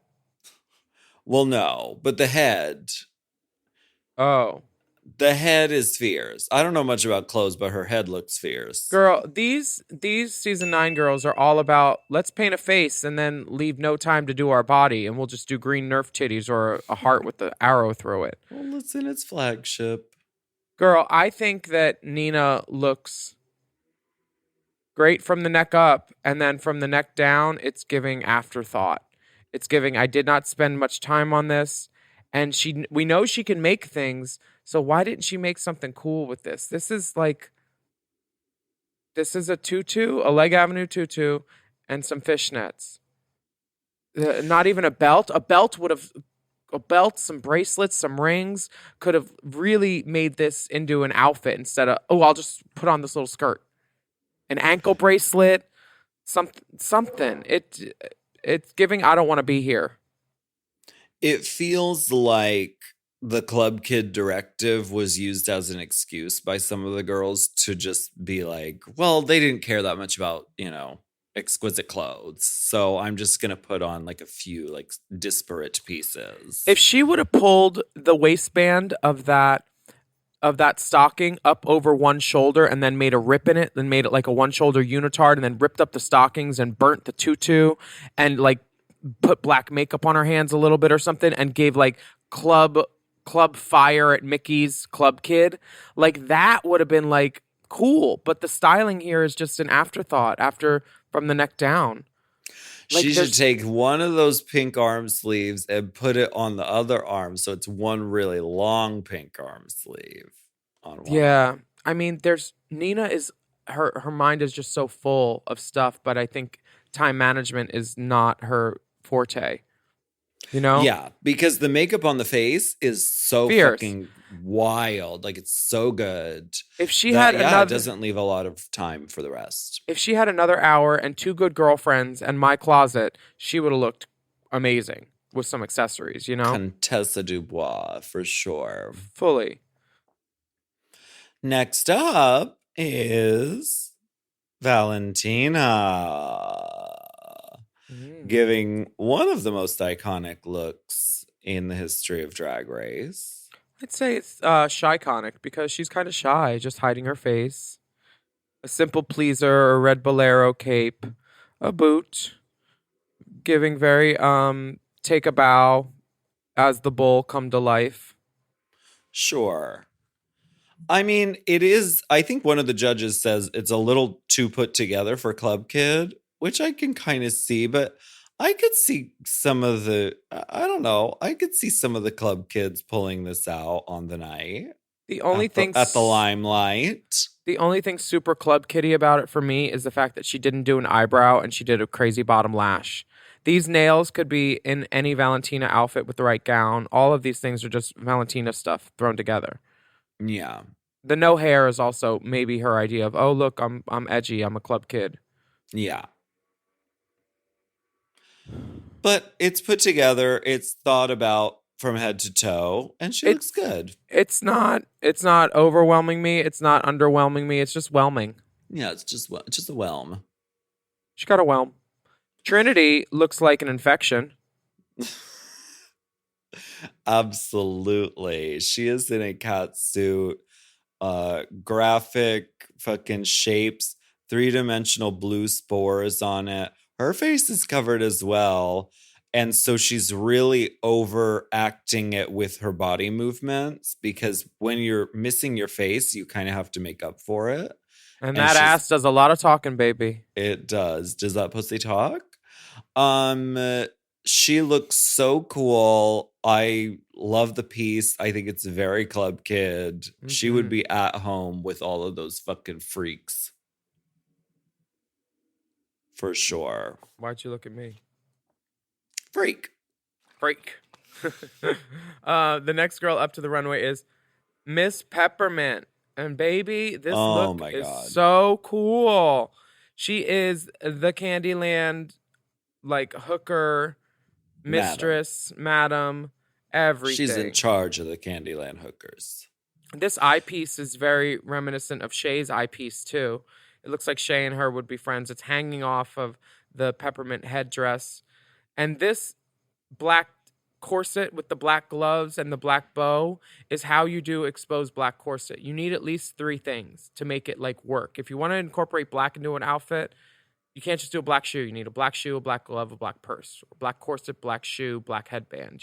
Well, no, but the head. Oh. The head is fierce. I don't know much about clothes, but her head looks fierce. Girl, these season 9 girls are all about, let's paint a face and then leave no time to do our body, and we'll just do green Nerf titties or a heart with the arrow through it. Well, listen, it's flagship. Girl, I think that Nina looks great from the neck up, and then from the neck down, it's giving afterthought. It's giving, I did not spend much time on this. And we know she can make things. So why didn't she make something cool with this? This is a tutu, a Leg Avenue tutu, and some fishnets. Not even a belt. A belt, some bracelets, some rings could have really made this into an outfit instead of, I'll just put on this little skirt. An ankle bracelet, something. It's giving, I don't want to be here. It feels like the Club Kid directive was used as an excuse by some of the girls to just be like, well, they didn't care that much about, exquisite clothes. So I'm just going to put on like a few like disparate pieces. If she would have pulled the waistband of that stocking up over one shoulder and then made a rip in it, then made it like a one shoulder unitard and then ripped up the stockings and burnt the tutu and like put black makeup on her hands a little bit or something and gave like club fire at Mickey's Club Kid, like that would have been like cool. But the styling here is just an afterthought from the neck down. Like she should take one of those pink arm sleeves and put it on the other arm. So it's one really long pink arm sleeve on one. Yeah. I mean, Nina is her mind is just so full of stuff, but I think time management is not her forte. Yeah, because the makeup on the face is so fierce. Fucking wild. Like it's so good. If she had it doesn't leave a lot of time for the rest. If she had another hour and two good girlfriends and my closet, she would have looked amazing with some accessories, Contessa Dubois, for sure. Fully. Next up is Valentina. Giving one of the most iconic looks in the history of Drag Race. I'd say it's shy-conic because she's kind of shy, just hiding her face. A simple pleaser, a red bolero cape, a boot. Giving very take a bow as the bull come to life. Sure. I mean, it is, I think one of the judges says it's a little too put together for Club Kid, which I can kind of see, but I could see some of the, I could see some of the Club Kids pulling this out on the night. At the limelight. The only thing super Club Kitty about it for me is the fact that she didn't do an eyebrow and she did a crazy bottom lash. These nails could be in any Valentina outfit with the right gown. All of these things are just Valentina stuff thrown together. Yeah. The no hair is also maybe her idea of, oh, look, I'm edgy. I'm a Club Kid. Yeah. But it's put together. It's thought about from head to toe, and she looks good. It's not overwhelming me. It's not underwhelming me. It's just whelming. Yeah, it's just a whelm. She got a whelm. Trinity looks like an infection. Absolutely. She is in a cat suit, graphic fucking shapes, 3-dimensional blue spores on it. Her face is covered as well. And so she's really overacting it with her body movements because when you're missing your face, you kind of have to make up for it. And that ass does a lot of talking, baby. It does. Does that pussy talk? She looks so cool. I love the piece. I think it's very Club Kid. Mm-hmm. She would be at home with all of those fucking freaks. For sure. Why'd you look at me? Freak. The next girl up to the runway is Miss Peppermint. And baby, this look is so cool. She is the Candyland, like, hooker, mistress, madam, everything. She's in charge of the Candyland hookers. This eyepiece is very reminiscent of Shay's eyepiece, too. It looks like Shay and her would be friends. It's hanging off of the peppermint headdress. And this black corset with the black gloves and the black bow is how you do exposed black corset. You need at least 3 things to make it like work. If you want to incorporate black into an outfit, you can't just do a black shoe. You need a black shoe, a black glove, a black purse, a black corset, black shoe, black headband,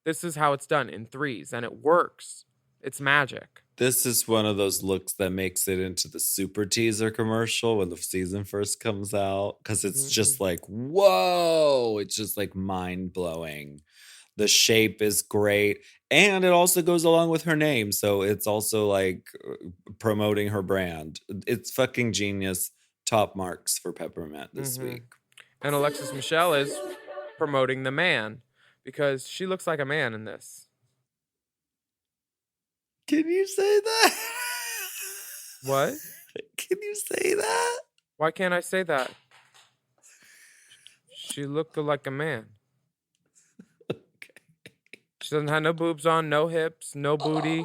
This is how it's done in 3s, and it works. It's magic. This is one of those looks that makes it into the super teaser commercial when the season first comes out. Because it's just like, whoa. It's just like mind blowing. The shape is great. And it also goes along with her name. So it's also like promoting her brand. It's fucking genius. Top marks for Peppermint this week. And Alexis Michelle is promoting the man because she looks like a man in this. Can you say that? What? Can you say that? Why can't I say that? She looked like a man. She doesn't have no boobs on, no hips, no booty.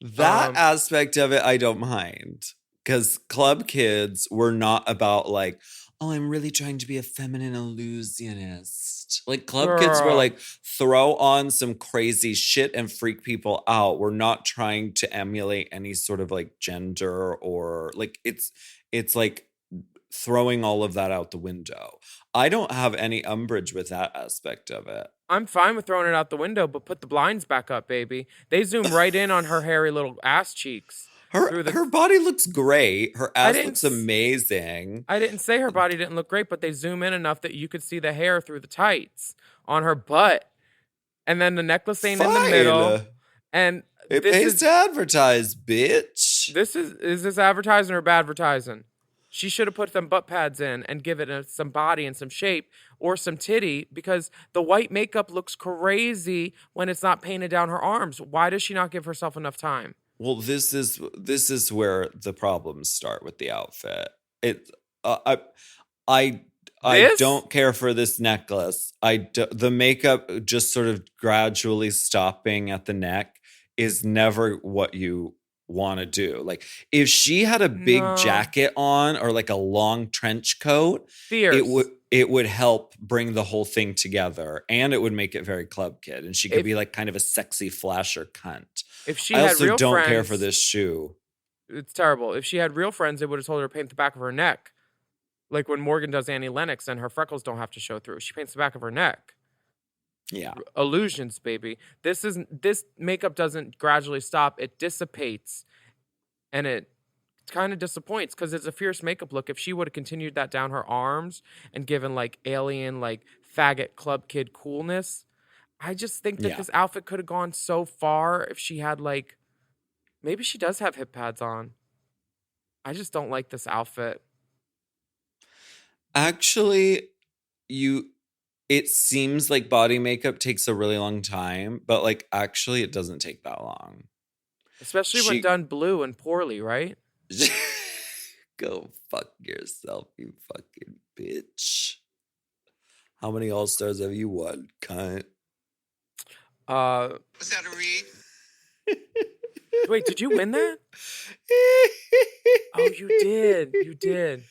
That aspect of it, I don't mind. Because Club Kids were not about like, oh, I'm really trying to be a feminine illusionist. Like Club Kids were like, throw on some crazy shit and freak people out. We're not trying to emulate any sort of like gender or like it's like throwing all of that out the window. I don't have any umbrage with that aspect of it. I'm fine with throwing it out the window, but put the blinds back up, baby. They zoom right in on her hairy little ass cheeks. Her body looks great. Her ass looks amazing. I didn't say her body didn't look great, but they zoom in enough that you could see the hair through the tights on her butt. And then the necklace ain't in the middle. And it pays to advertise, bitch. Is this advertising or bad advertising? She should have put some butt pads in and give it some body and some shape or some titty because the white makeup looks crazy when it's not painted down her arms. Why does she not give herself enough time? Well, this is where the problems start with the outfit. I don't care for this necklace. The makeup just sort of gradually stopping at the neck is never what you want to do. Like if she had a big jacket on or like a long trench coat, it would help bring the whole thing together and it would make it very Club Kid and she could be like kind of a sexy flasher cunt. If she I had also real don't friends, care for this shoe. It's terrible. If she had real friends, they would have told her to paint the back of her neck. Like when Morgan does Annie Lennox and her freckles don't have to show through. She paints the back of her neck. Yeah. Illusions, baby. This makeup doesn't gradually stop. It dissipates. And it kind of disappoints because it's a fierce makeup look. If she would have continued that down her arms and given like alien, like faggot Club Kid coolness, I just think that this outfit could have gone so far if she had like, maybe she does have hip pads on. I just don't like this outfit. Actually, it seems like body makeup takes a really long time, but like actually it doesn't take that long. Especially when done blue and poorly, right? Go fuck yourself, you fucking bitch. How many All-Stars have you won, cunt? Was that a read? Wait, did you win that? Oh, you did. You did.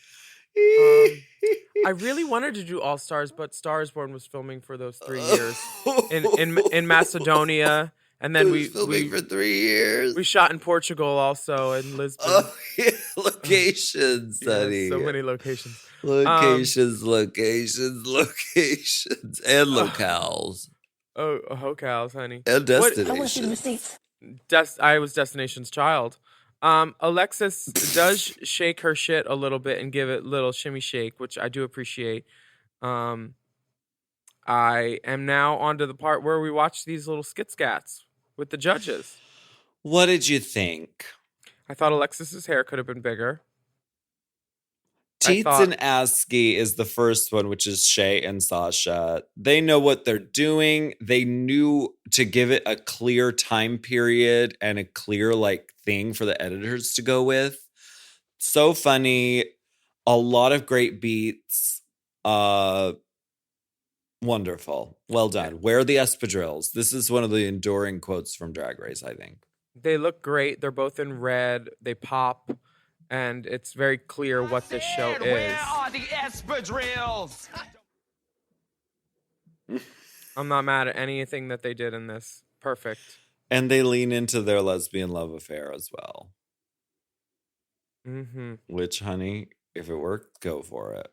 I really wanted to do All Stars, but Star is Born was filming for those 3 years in Macedonia, and then we filming for 3 years. We shot in Portugal also in Lisbon. Oh, yeah. Locations, honey. So many locations. Locations, and locales. Locales, honey. And destinations. I was Destination's child. Alexis does shake her shit a little bit and give it a little shimmy shake, which I do appreciate. I am now on to the part where we watch these little skit-scats with the judges. What did you think? I thought Alexis's hair could have been bigger. Teets and ASCII is the first one, which is Shay and Sasha. They know what they're doing. They knew to give it a clear time period and a clear like thing for the editors to go with. So funny. A lot of great beats. Wonderful. Well done. Where are the espadrilles? This is one of the enduring quotes from Drag Race, I think. They look great. They're both in red. They pop. And it's very clear what this show is. Where are the espadrilles? I'm not mad at anything that they did in this. Perfect. And they lean into their lesbian love affair as well. Mm-hmm. Which, honey, if it worked, go for it.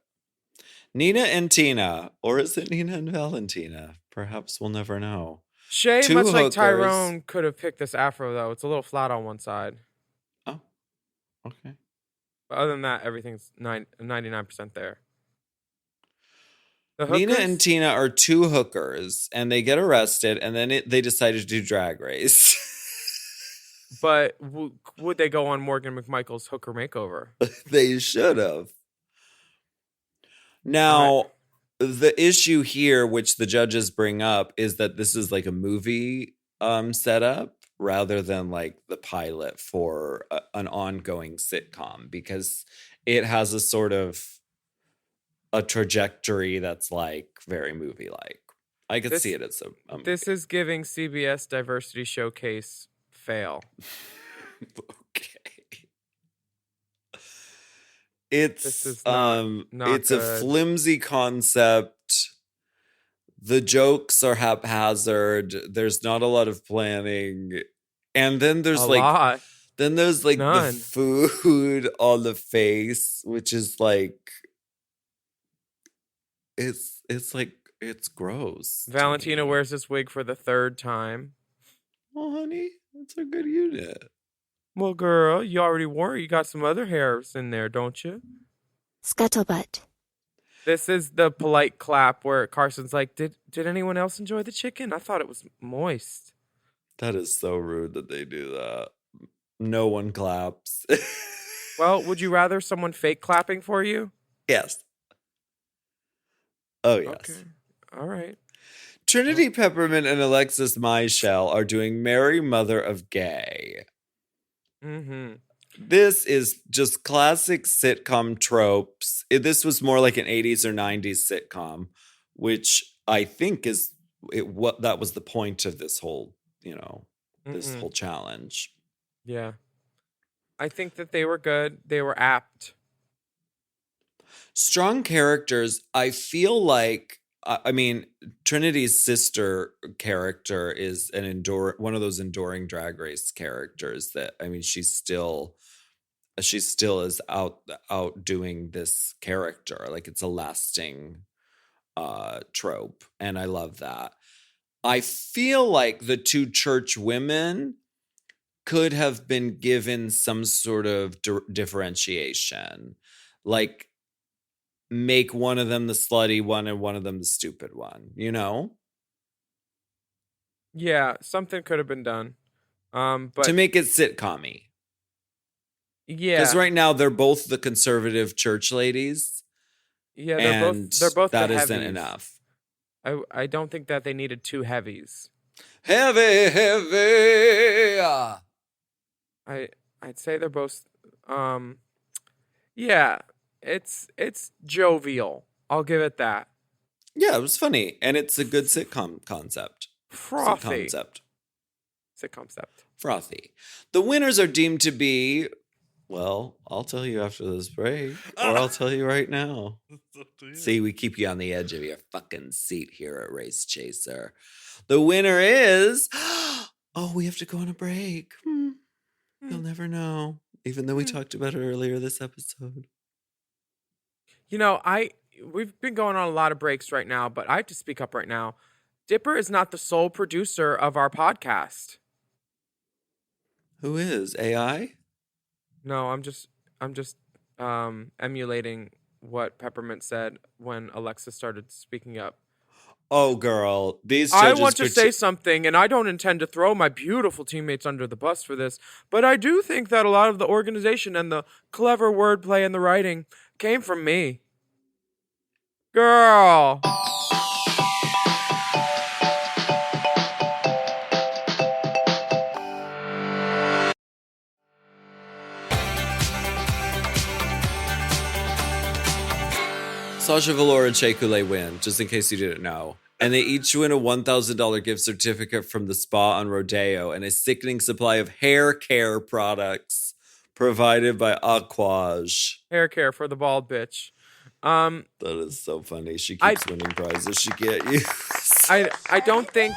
Nina and Tina. Or is it Nina and Valentina? Perhaps we'll never know. Shay, Two much like hookers. Tyrone, could have picked this afro, though. It's a little flat on one side. Oh, okay. But other than that, everything's 99% there. The Nina hookers? and Tina are two hookers, and they get arrested, and then they decided to do Drag Race. But would they go on Morgan McMichael's hooker makeover? They should have. Now, the issue here, which the judges bring up, is that this is like a movie setup rather than like the pilot for an ongoing sitcom, because it has a sort of a trajectory that's like very movie-like. I could see it as a movie. This is giving CBS Diversity Showcase fail. Okay. It's This is not it's a good. flimsy concept. The jokes are haphazard. There's not a lot of planning. And then there's lot. the None. food on the face, which is like it's gross. to Valentina me. wears this wig for the third time. Oh, honey, that's a good unit. Well, girl, you already wore it. You got some other hairs in there, don't you? Scuttlebutt. This is the polite clap where Carson's like, did anyone else enjoy the chicken? I thought it was moist. That is so rude that they do that. No one claps. Well, would you rather someone fake clapping for you? Yes. Oh, yes. Okay. All right. Trinity Peppermint and Alexis Michelle are doing Mary Mother of Gay. Mm-hmm. This is just classic sitcom tropes. This was more like an 80s or 90s sitcom, which I think is what that was the point of this whole, this whole challenge. Yeah. I think that they were good. They were apt. Strong characters. I feel like, I mean, Trinity's sister character is one of those enduring Drag Race characters that, I mean, she still is outdoing this character. Like, it's a lasting trope, and I love that. I feel like the two church women could have been given some sort of differentiation, like make one of them the slutty one and one of them the stupid one, Yeah, something could have been done. But to make it sitcom-y. yeah, Because right now they're both the conservative church ladies. yeah, and they're both that the isn't heavies. enough. I don't think that they needed two heavies. Heavy. I'd say they're both yeah, it's jovial. I'll give it that. Yeah, it was funny, and it's a good sitcom concept. Frothy. Sitcom concept. Frothy. The winners are deemed to be, well, I'll tell you after this break, or I'll tell you right now. See, we keep you on the edge of your fucking seat here at Race Chaser. The winner is, oh, we have to go on a break. You'll never know, even though we talked about it earlier this episode. We've been going on a lot of breaks right now, but I have to speak up right now. Dipper is not the sole producer of our podcast. Who is? AI? No, I'm just emulating what Peppermint said when Alexa started speaking up. Oh, girl. These I judges want to say something, and I don't intend to throw my beautiful teammates under the bus for this, but I do think that a lot of the organization and the clever wordplay and the writing came from me. Girl. Sasha Velour and Shea Coulee win, just in case you didn't know. And they each win a $1,000 gift certificate from the spa on Rodeo and a sickening supply of hair care products provided by Aquage. Hair care for the bald bitch. That is so funny. She keeps winning prizes. She can't use. I don't think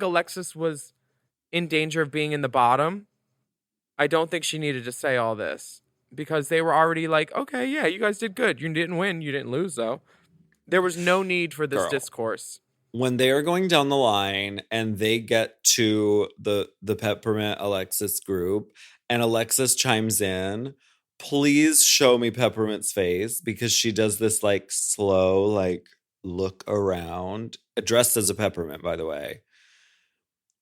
Alexis was in danger of being in the bottom. I don't think she needed to say all this because they were already like, okay, yeah, you guys did good. You didn't win. You didn't lose, though. There was no need for this discourse. when they are going down the line and they get to the Peppermint Alexis group and Alexis chimes in, please show me Peppermint's face because she does this like slow like look around, dressed as a peppermint, by the way.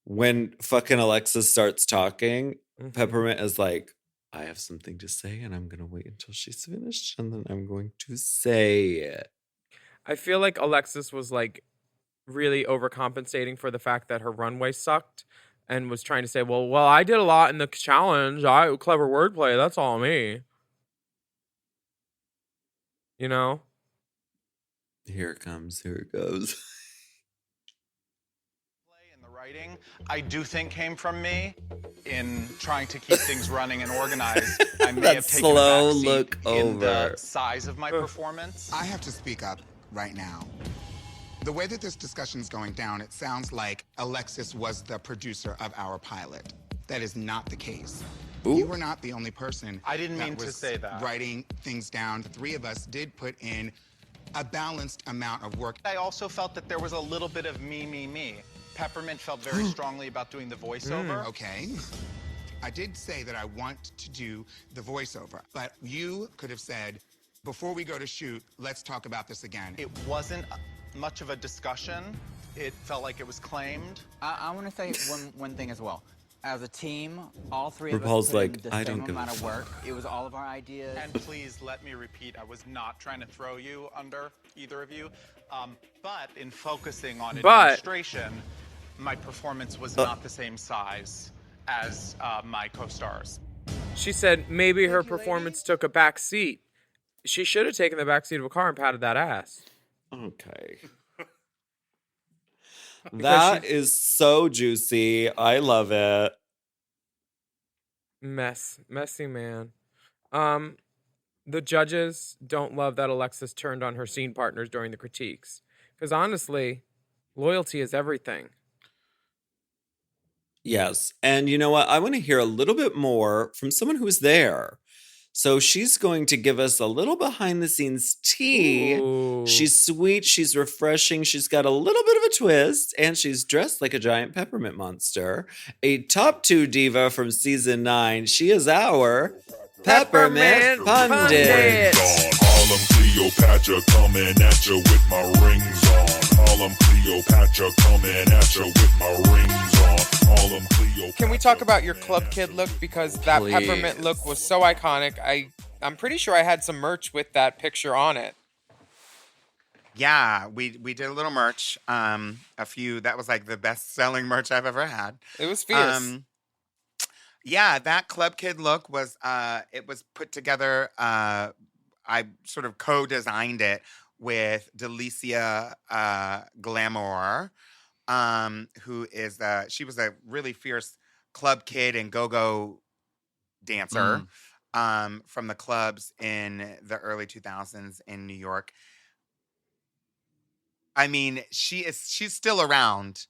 When fucking Alexis starts talking, Peppermint is like, I have something to say and I'm going to wait until she's finished and then I'm going to say it. I feel like Alexis was like really overcompensating for the fact that her runway sucked and was trying to say, well, I did a lot in the challenge. Clever wordplay. That's all me. You know? Here it comes. Here it goes. And the writing, I do think came from me in trying to keep things running and organized. I may have taken slow a backseat look in the over. size of my performance. I have to speak up right now. The way that this discussion is going down, it sounds like Alexis was the producer of our pilot. That is not the case. Ooh. You were not the only person. I didn't mean that to was say that. Writing things down. The three of us did put in a balanced amount of work. I also felt that there was a little bit of me. Peppermint felt very strongly about doing the voiceover. Okay. I did say that I want to do the voiceover, but you could have said, before we go to shoot, let's talk about this again. It wasn't much of a discussion. It felt like it was claimed. I want to say one thing as well. As a team, all three of RuPaul's us put like, in the I same don't give a amount of fuck. work. It was all of our ideas. And please let me repeat, I was not trying to throw you under, either of you. But in focusing on administration, my performance was not the same size as my co-stars. She said maybe her performance took a back seat. She should have taken the back seat of a car and patted that ass. Okay. That is so juicy. I love it. Messy man. The judges don't love that Alexis turned on her scene partners during the critiques. Because honestly, loyalty is everything. Yes. And you know what? I want to hear a little bit more from someone who's there. So she's going to give us a little behind the scenes tea. Ooh. She's sweet. She's refreshing. She's got a little bit of a twist. And she's dressed like a giant peppermint monster. A top 2 diva from season 9. She is our Peppermint Pundit. Harlem Cleopatra coming at you with my rings on. Harlem Cleopatra coming at you with my rings on. Harlem Cleopatra. Can we talk about your Club Kid look? Because that Please. peppermint look was so iconic. I'm pretty sure I had some merch with that picture on it. Yeah, we did a little merch. A few, that was like the best selling merch I've ever had. It was fierce. Yeah, that Club Kid look was it was put together. I sort of co-designed it with Delicia Glamour, who is she was a really fierce club kid and go-go dancer from the clubs in the early 2000s in New York. I mean, she's still around.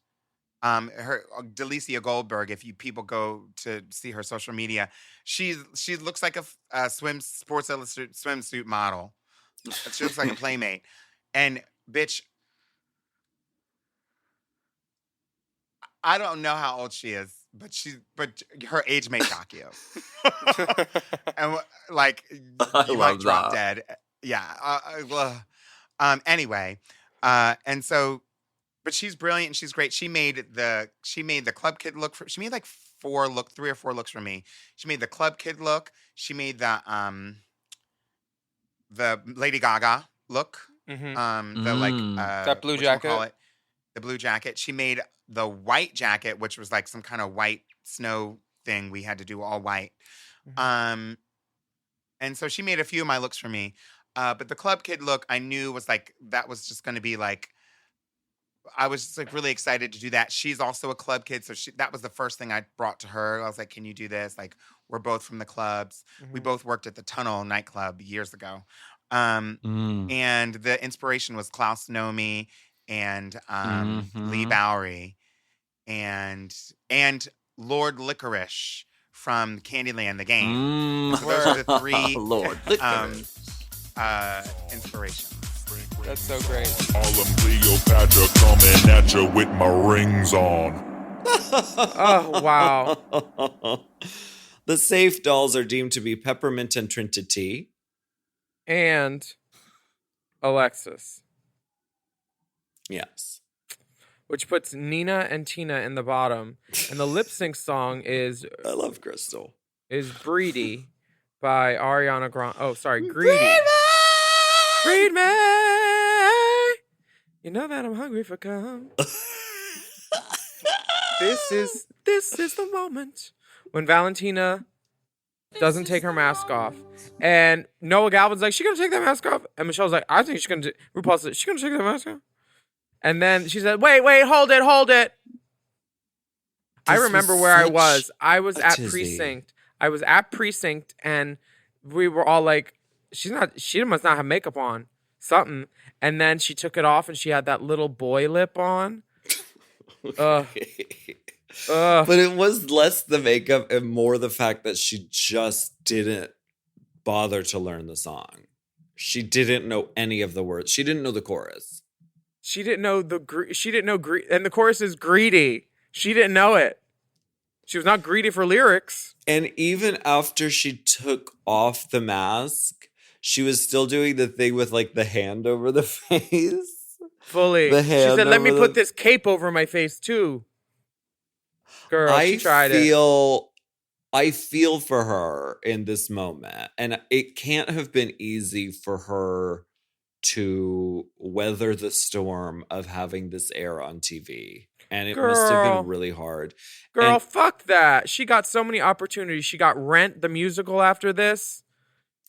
Her Delicia Goldberg, if you people go to see her social media, she looks like a Sports Illustrated swimsuit model. She looks like a playmate. And bitch, I don't know how old she is, but her age may shock you. And like you might drop dead. Yeah. Anyway, and so. But she's brilliant and she's great. She made the Club Kid look she made like 3 or 4 looks for me. She made the Club Kid look. She made the Lady Gaga look. Mm-hmm. The like that blue jacket. The blue jacket. She made the white jacket, which was like some kind of white snow thing. We had to do all white. Mm-hmm. And so she made a few of my looks for me. But the Club Kid look I knew was like that was just gonna be like I was just like really excited to do that. She's also a club kid, so that was the first thing I brought to her. I was like, "Can you do this?" Like, we're both from the clubs. Mm-hmm. We both worked at the Tunnel nightclub years ago, and the inspiration was Klaus Nomi and Lee Bowery, and Lord Licorice from Candyland the Game. So those are the 3 Lord Licorice inspirations. That's so great. Harlem Cleopatra coming at you with my rings on. Oh, wow. The safe dolls are deemed to be Peppermint and Trinity. And Alexis. Yes. Which puts Nina and Tina in the bottom. And the lip sync song is... I love Crystal. Is Breedy by Ariana Grande. Oh, sorry, Greedy. Breed me! You know that I'm hungry for cum. This is the moment when Valentina doesn't take her mask off. And Noah Galvin's like, she gonna take that mask off? And Michelle's like, I think she's gonna RuPaul said, she's gonna take that mask off? And then she said, wait, hold it. I remember where I was. I was at precinct. And we were all like, she must not have makeup on. Something. And then she took it off and she had that little boy lip on. But it was less the makeup and more the fact that she just didn't bother to learn the song. She didn't know any of the words. She didn't know the chorus. She didn't know and the chorus is greedy. She didn't know it. She was not greedy for lyrics. And even after she took off the mask, she was still doing the thing with like the hand over the face. Fully. The hand she said, let me over put this cape over my face too. Girl, she tried it. I feel for her in this moment. And it can't have been easy for her to weather the storm of having this air on TV. And it must have been really hard. Girl, fuck that. She got so many opportunities. She got Rent, the musical after this.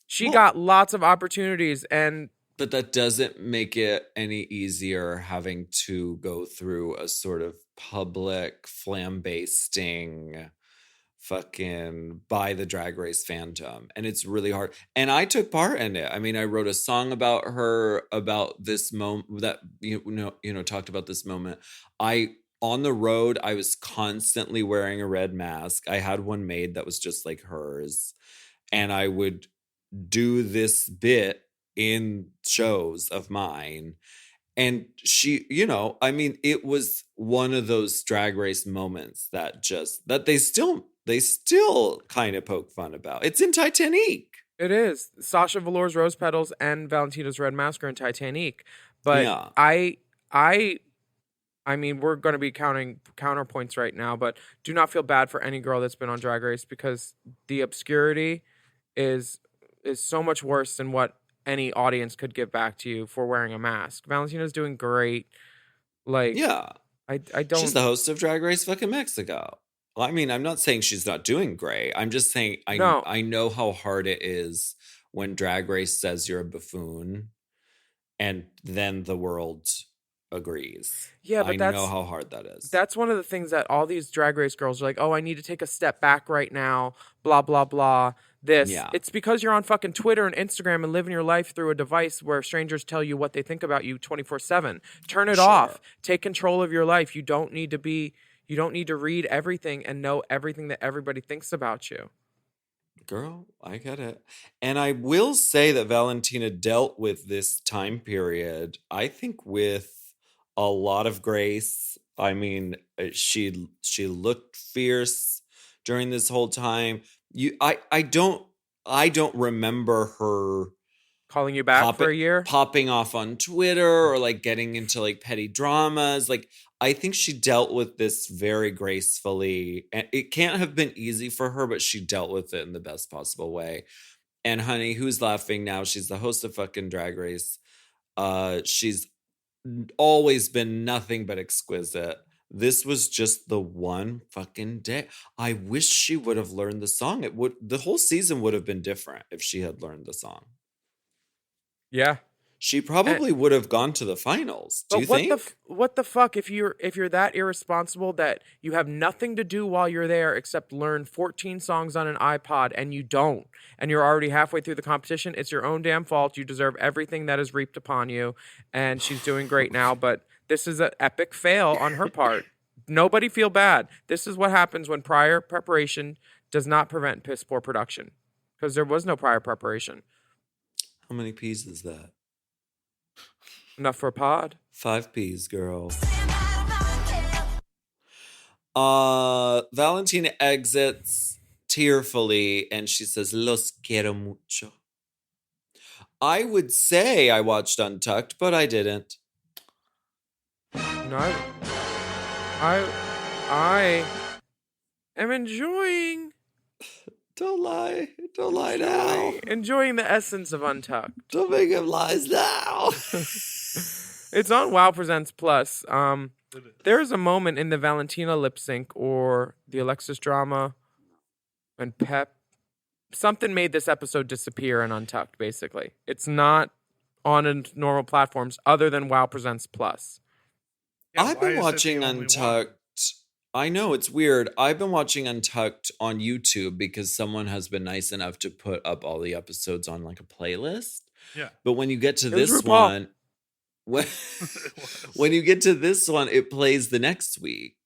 She got lots of opportunities. But that doesn't make it any easier having to go through a sort of public flambasting fucking by the Drag Race fandom. And it's really hard. And I took part in it. I mean, I wrote a song about her, about this moment that, talked about this moment. On the road, I was constantly wearing a red mask. I had one made that was just like hers. And I would do this bit in shows of mine. And she, it was one of those Drag Race moments that they still kind of poke fun about. It's in Titanic. It is. Sasha Velour's Rose Petals and Valentina's Red Mask are in Titanic. But yeah. I mean, we're going to be counting counterpoints right now, but do not feel bad for any girl that's been on Drag Race because the obscurity is so much worse than what any audience could give back to you for wearing a mask. Valentina's doing great. Like, yeah, I don't. She's the host of Drag Race fucking Mexico. Well, I mean, I'm not saying she's not doing great. I'm just saying I know how hard it is when Drag Race says you're a buffoon, and then the world agrees. Yeah, but I know how hard that is. That's one of the things that all these Drag Race girls are like, oh, I need to take a step back right now, blah, blah, blah, this. Yeah. It's because you're on fucking Twitter and Instagram and living your life through a device where strangers tell you what they think about you 24/7. Turn it off. Take control of your life. You don't need to read everything and know everything that everybody thinks about you. Girl, I get it. And I will say that Valentina dealt with this time period, I think, with a lot of grace. I mean, she looked fierce during this whole time. I don't remember her calling you back for a year, popping off on Twitter or like getting into like petty dramas. Like, I think she dealt with this very gracefully, and it can't have been easy for her, but she dealt with it in the best possible way. And honey, who's laughing now? She's the host of fucking Drag Race. She's always been nothing but exquisite. This was just the one fucking day. I wish she would have learned the song. The whole season would have been different if she had learned the song. Yeah. She probably would have gone to the finals. Do you think? What the fuck if you're that irresponsible that you have nothing to do while you're there except learn 14 songs on an iPod and you don't, and you're already halfway through the competition? It's your own damn fault. You deserve everything that is reaped upon you, and she's doing great now, but this is an epic fail on her part. Nobody feel bad. This is what happens when prior preparation does not prevent piss poor production, because there was no prior preparation. How many P's is that? Enough for a pod. 5 P's, girl. Valentina exits tearfully and she says, Los quiero mucho. I would say I watched Untucked, but I didn't. No, I am enjoying. Don't lie. Don't lie now. Enjoying the essence of Untucked. Don't make him lies now. It's on Wow Presents Plus. There's a moment in the Valentina lip sync or the Alexis drama and Pep. Something made this episode disappear in Untucked, basically. It's not on normal platforms other than Wow Presents Plus. Yeah, I've why been is it watching the only one? Untucked. I know, it's weird. I've been watching Untucked on YouTube because someone has been nice enough to put up all the episodes on like a playlist. Yeah. But when you get to It was this RuPaul. one, when you get to this one, it plays the next week.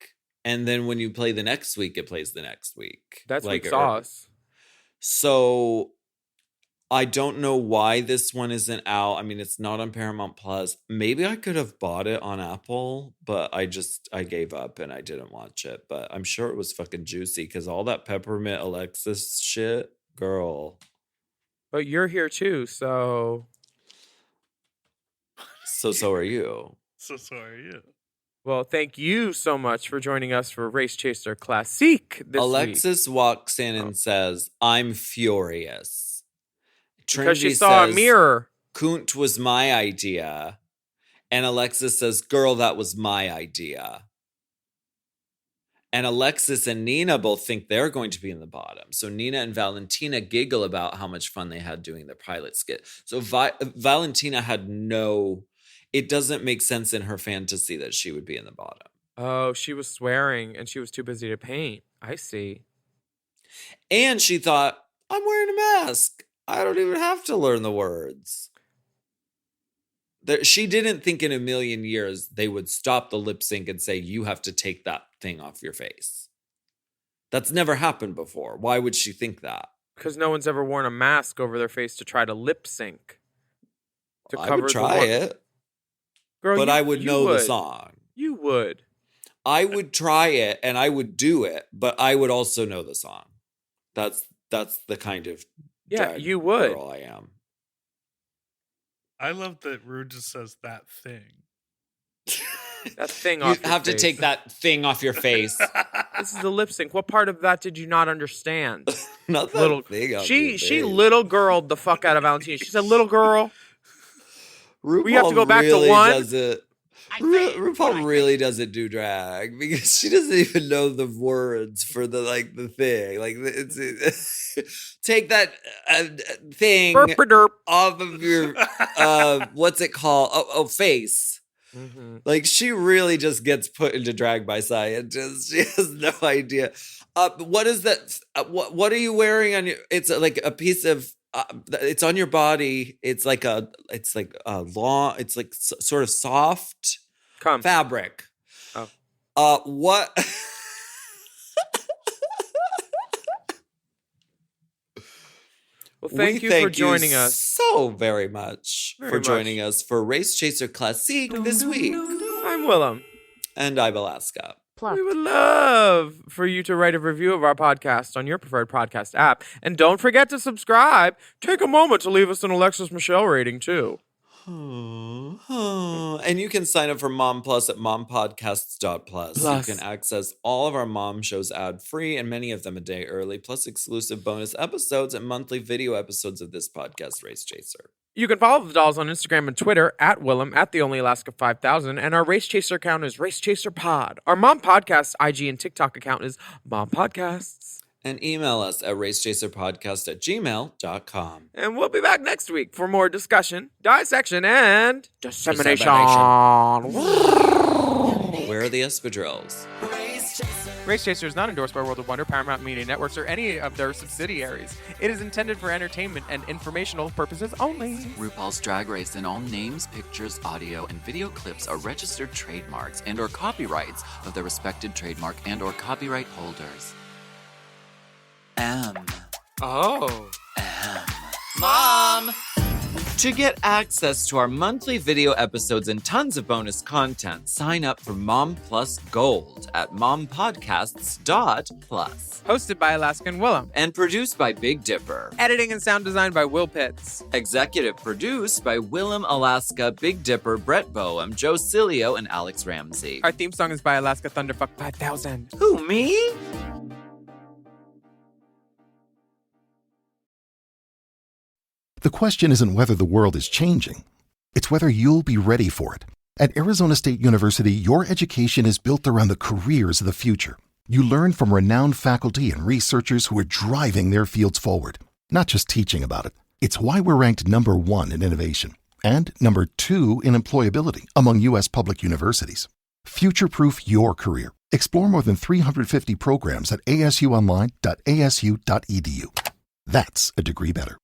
And then when you play the next week, it plays the next week. That's like week sauce. So I don't know why this one isn't out. I mean, it's not on Paramount Plus. Maybe I could have bought it on Apple, but I gave up and I didn't watch it. But I'm sure it was fucking juicy because all that Peppermint Alexis shit, girl. But you're here too, so... So are you. So are you. Well, thank you so much for joining us for Race Chaser Classique this week. Alexis walks in and says, I'm furious. Because she saw a mirror. Koont was my idea. And Alexis says, girl, that was my idea. And Alexis and Nina both think they're going to be in the bottom. So Nina and Valentina giggle about how much fun they had doing the pilot skit. So Valentina had it doesn't make sense in her fantasy that she would be in the bottom. Oh, she was swearing and she was too busy to paint. I see. And she thought, I'm wearing a mask. I don't even have to learn the words. She didn't think in a million years they would stop the lip sync and say, you have to take that thing off your face. That's never happened before. Why would she think that? Because no one's ever worn a mask over their face to try to lip sync. I would try it. Girl, but I would know the song. You would. I would try it and I would do it, but I would also know the song. That's the kind of drag you would. girl I am. I love that Rue just says that thing. That thing off your face. You have to take that thing off your face. This is a lip sync. What part of that did you not understand? Not that little thing off She your face. little girled the fuck out of Valentina. She said, little girl. RuPaul we have to go back really to one. RuPaul really doesn't do drag because she doesn't even know the words for the thing. Like it's take that thing Burp-a-derp. off of your what's it called? Face. Mm-hmm. Like she really just gets put into drag by scientists. She has no idea. What is that? What are you wearing on your? It's like a piece of. It's on your body. It's like a long. It's like sort of soft fabric. Oh. What? Well, thank you for joining us so very much for joining us for Race Chaser Classique this week. I'm Willam. And I'm Alaska. We would love for you to write a review of our podcast on your preferred podcast app. And don't forget to subscribe. Take a moment to leave us an Alexis Michelle rating, too. And you can sign up for Mom Plus at mompodcasts.plus. You can access all of our mom shows ad-free and many of them a day early, plus exclusive bonus episodes and monthly video episodes of this podcast, Race Chaser. You can follow the dolls on Instagram and Twitter at Willam, at the Only Alaska 5000, and our Race Chaser account is Race Chaser Pod. Our Mom Podcast IG and TikTok account is Mom Podcasts. And email us at racechaserpodcast@gmail.com. And we'll be back next week for more discussion, dissection, and dissemination. Where are the espadrilles? Race Chaser is not endorsed by World of Wonder, Paramount Media Networks, or any of their subsidiaries. It is intended for entertainment and informational purposes only. RuPaul's Drag Race and all names, pictures, audio, and video clips are registered trademarks and or copyrights of their respected trademark and or copyright holders. Oh. Mom! To get access to our monthly video episodes and tons of bonus content, sign up for Mom Plus Gold at mompodcasts.plus. Hosted by Alaska and Willam. And produced by Big Dipper. Editing and sound design by Will Pitts. Executive produced by Willam, Alaska, Big Dipper, Brett Boehm, Joe Cilio, and Alex Ramsey. Our theme song is by Alaska Thunderfuck 5000. Who, me? The question isn't whether the world is changing. It's whether you'll be ready for it. At Arizona State University, your education is built around the careers of the future. You learn from renowned faculty and researchers who are driving their fields forward, not just teaching about it. It's why we're ranked #1 in innovation and #2 in employability among U.S. public universities. Future-proof your career. Explore more than 350 programs at asuonline.asu.edu. That's a degree better.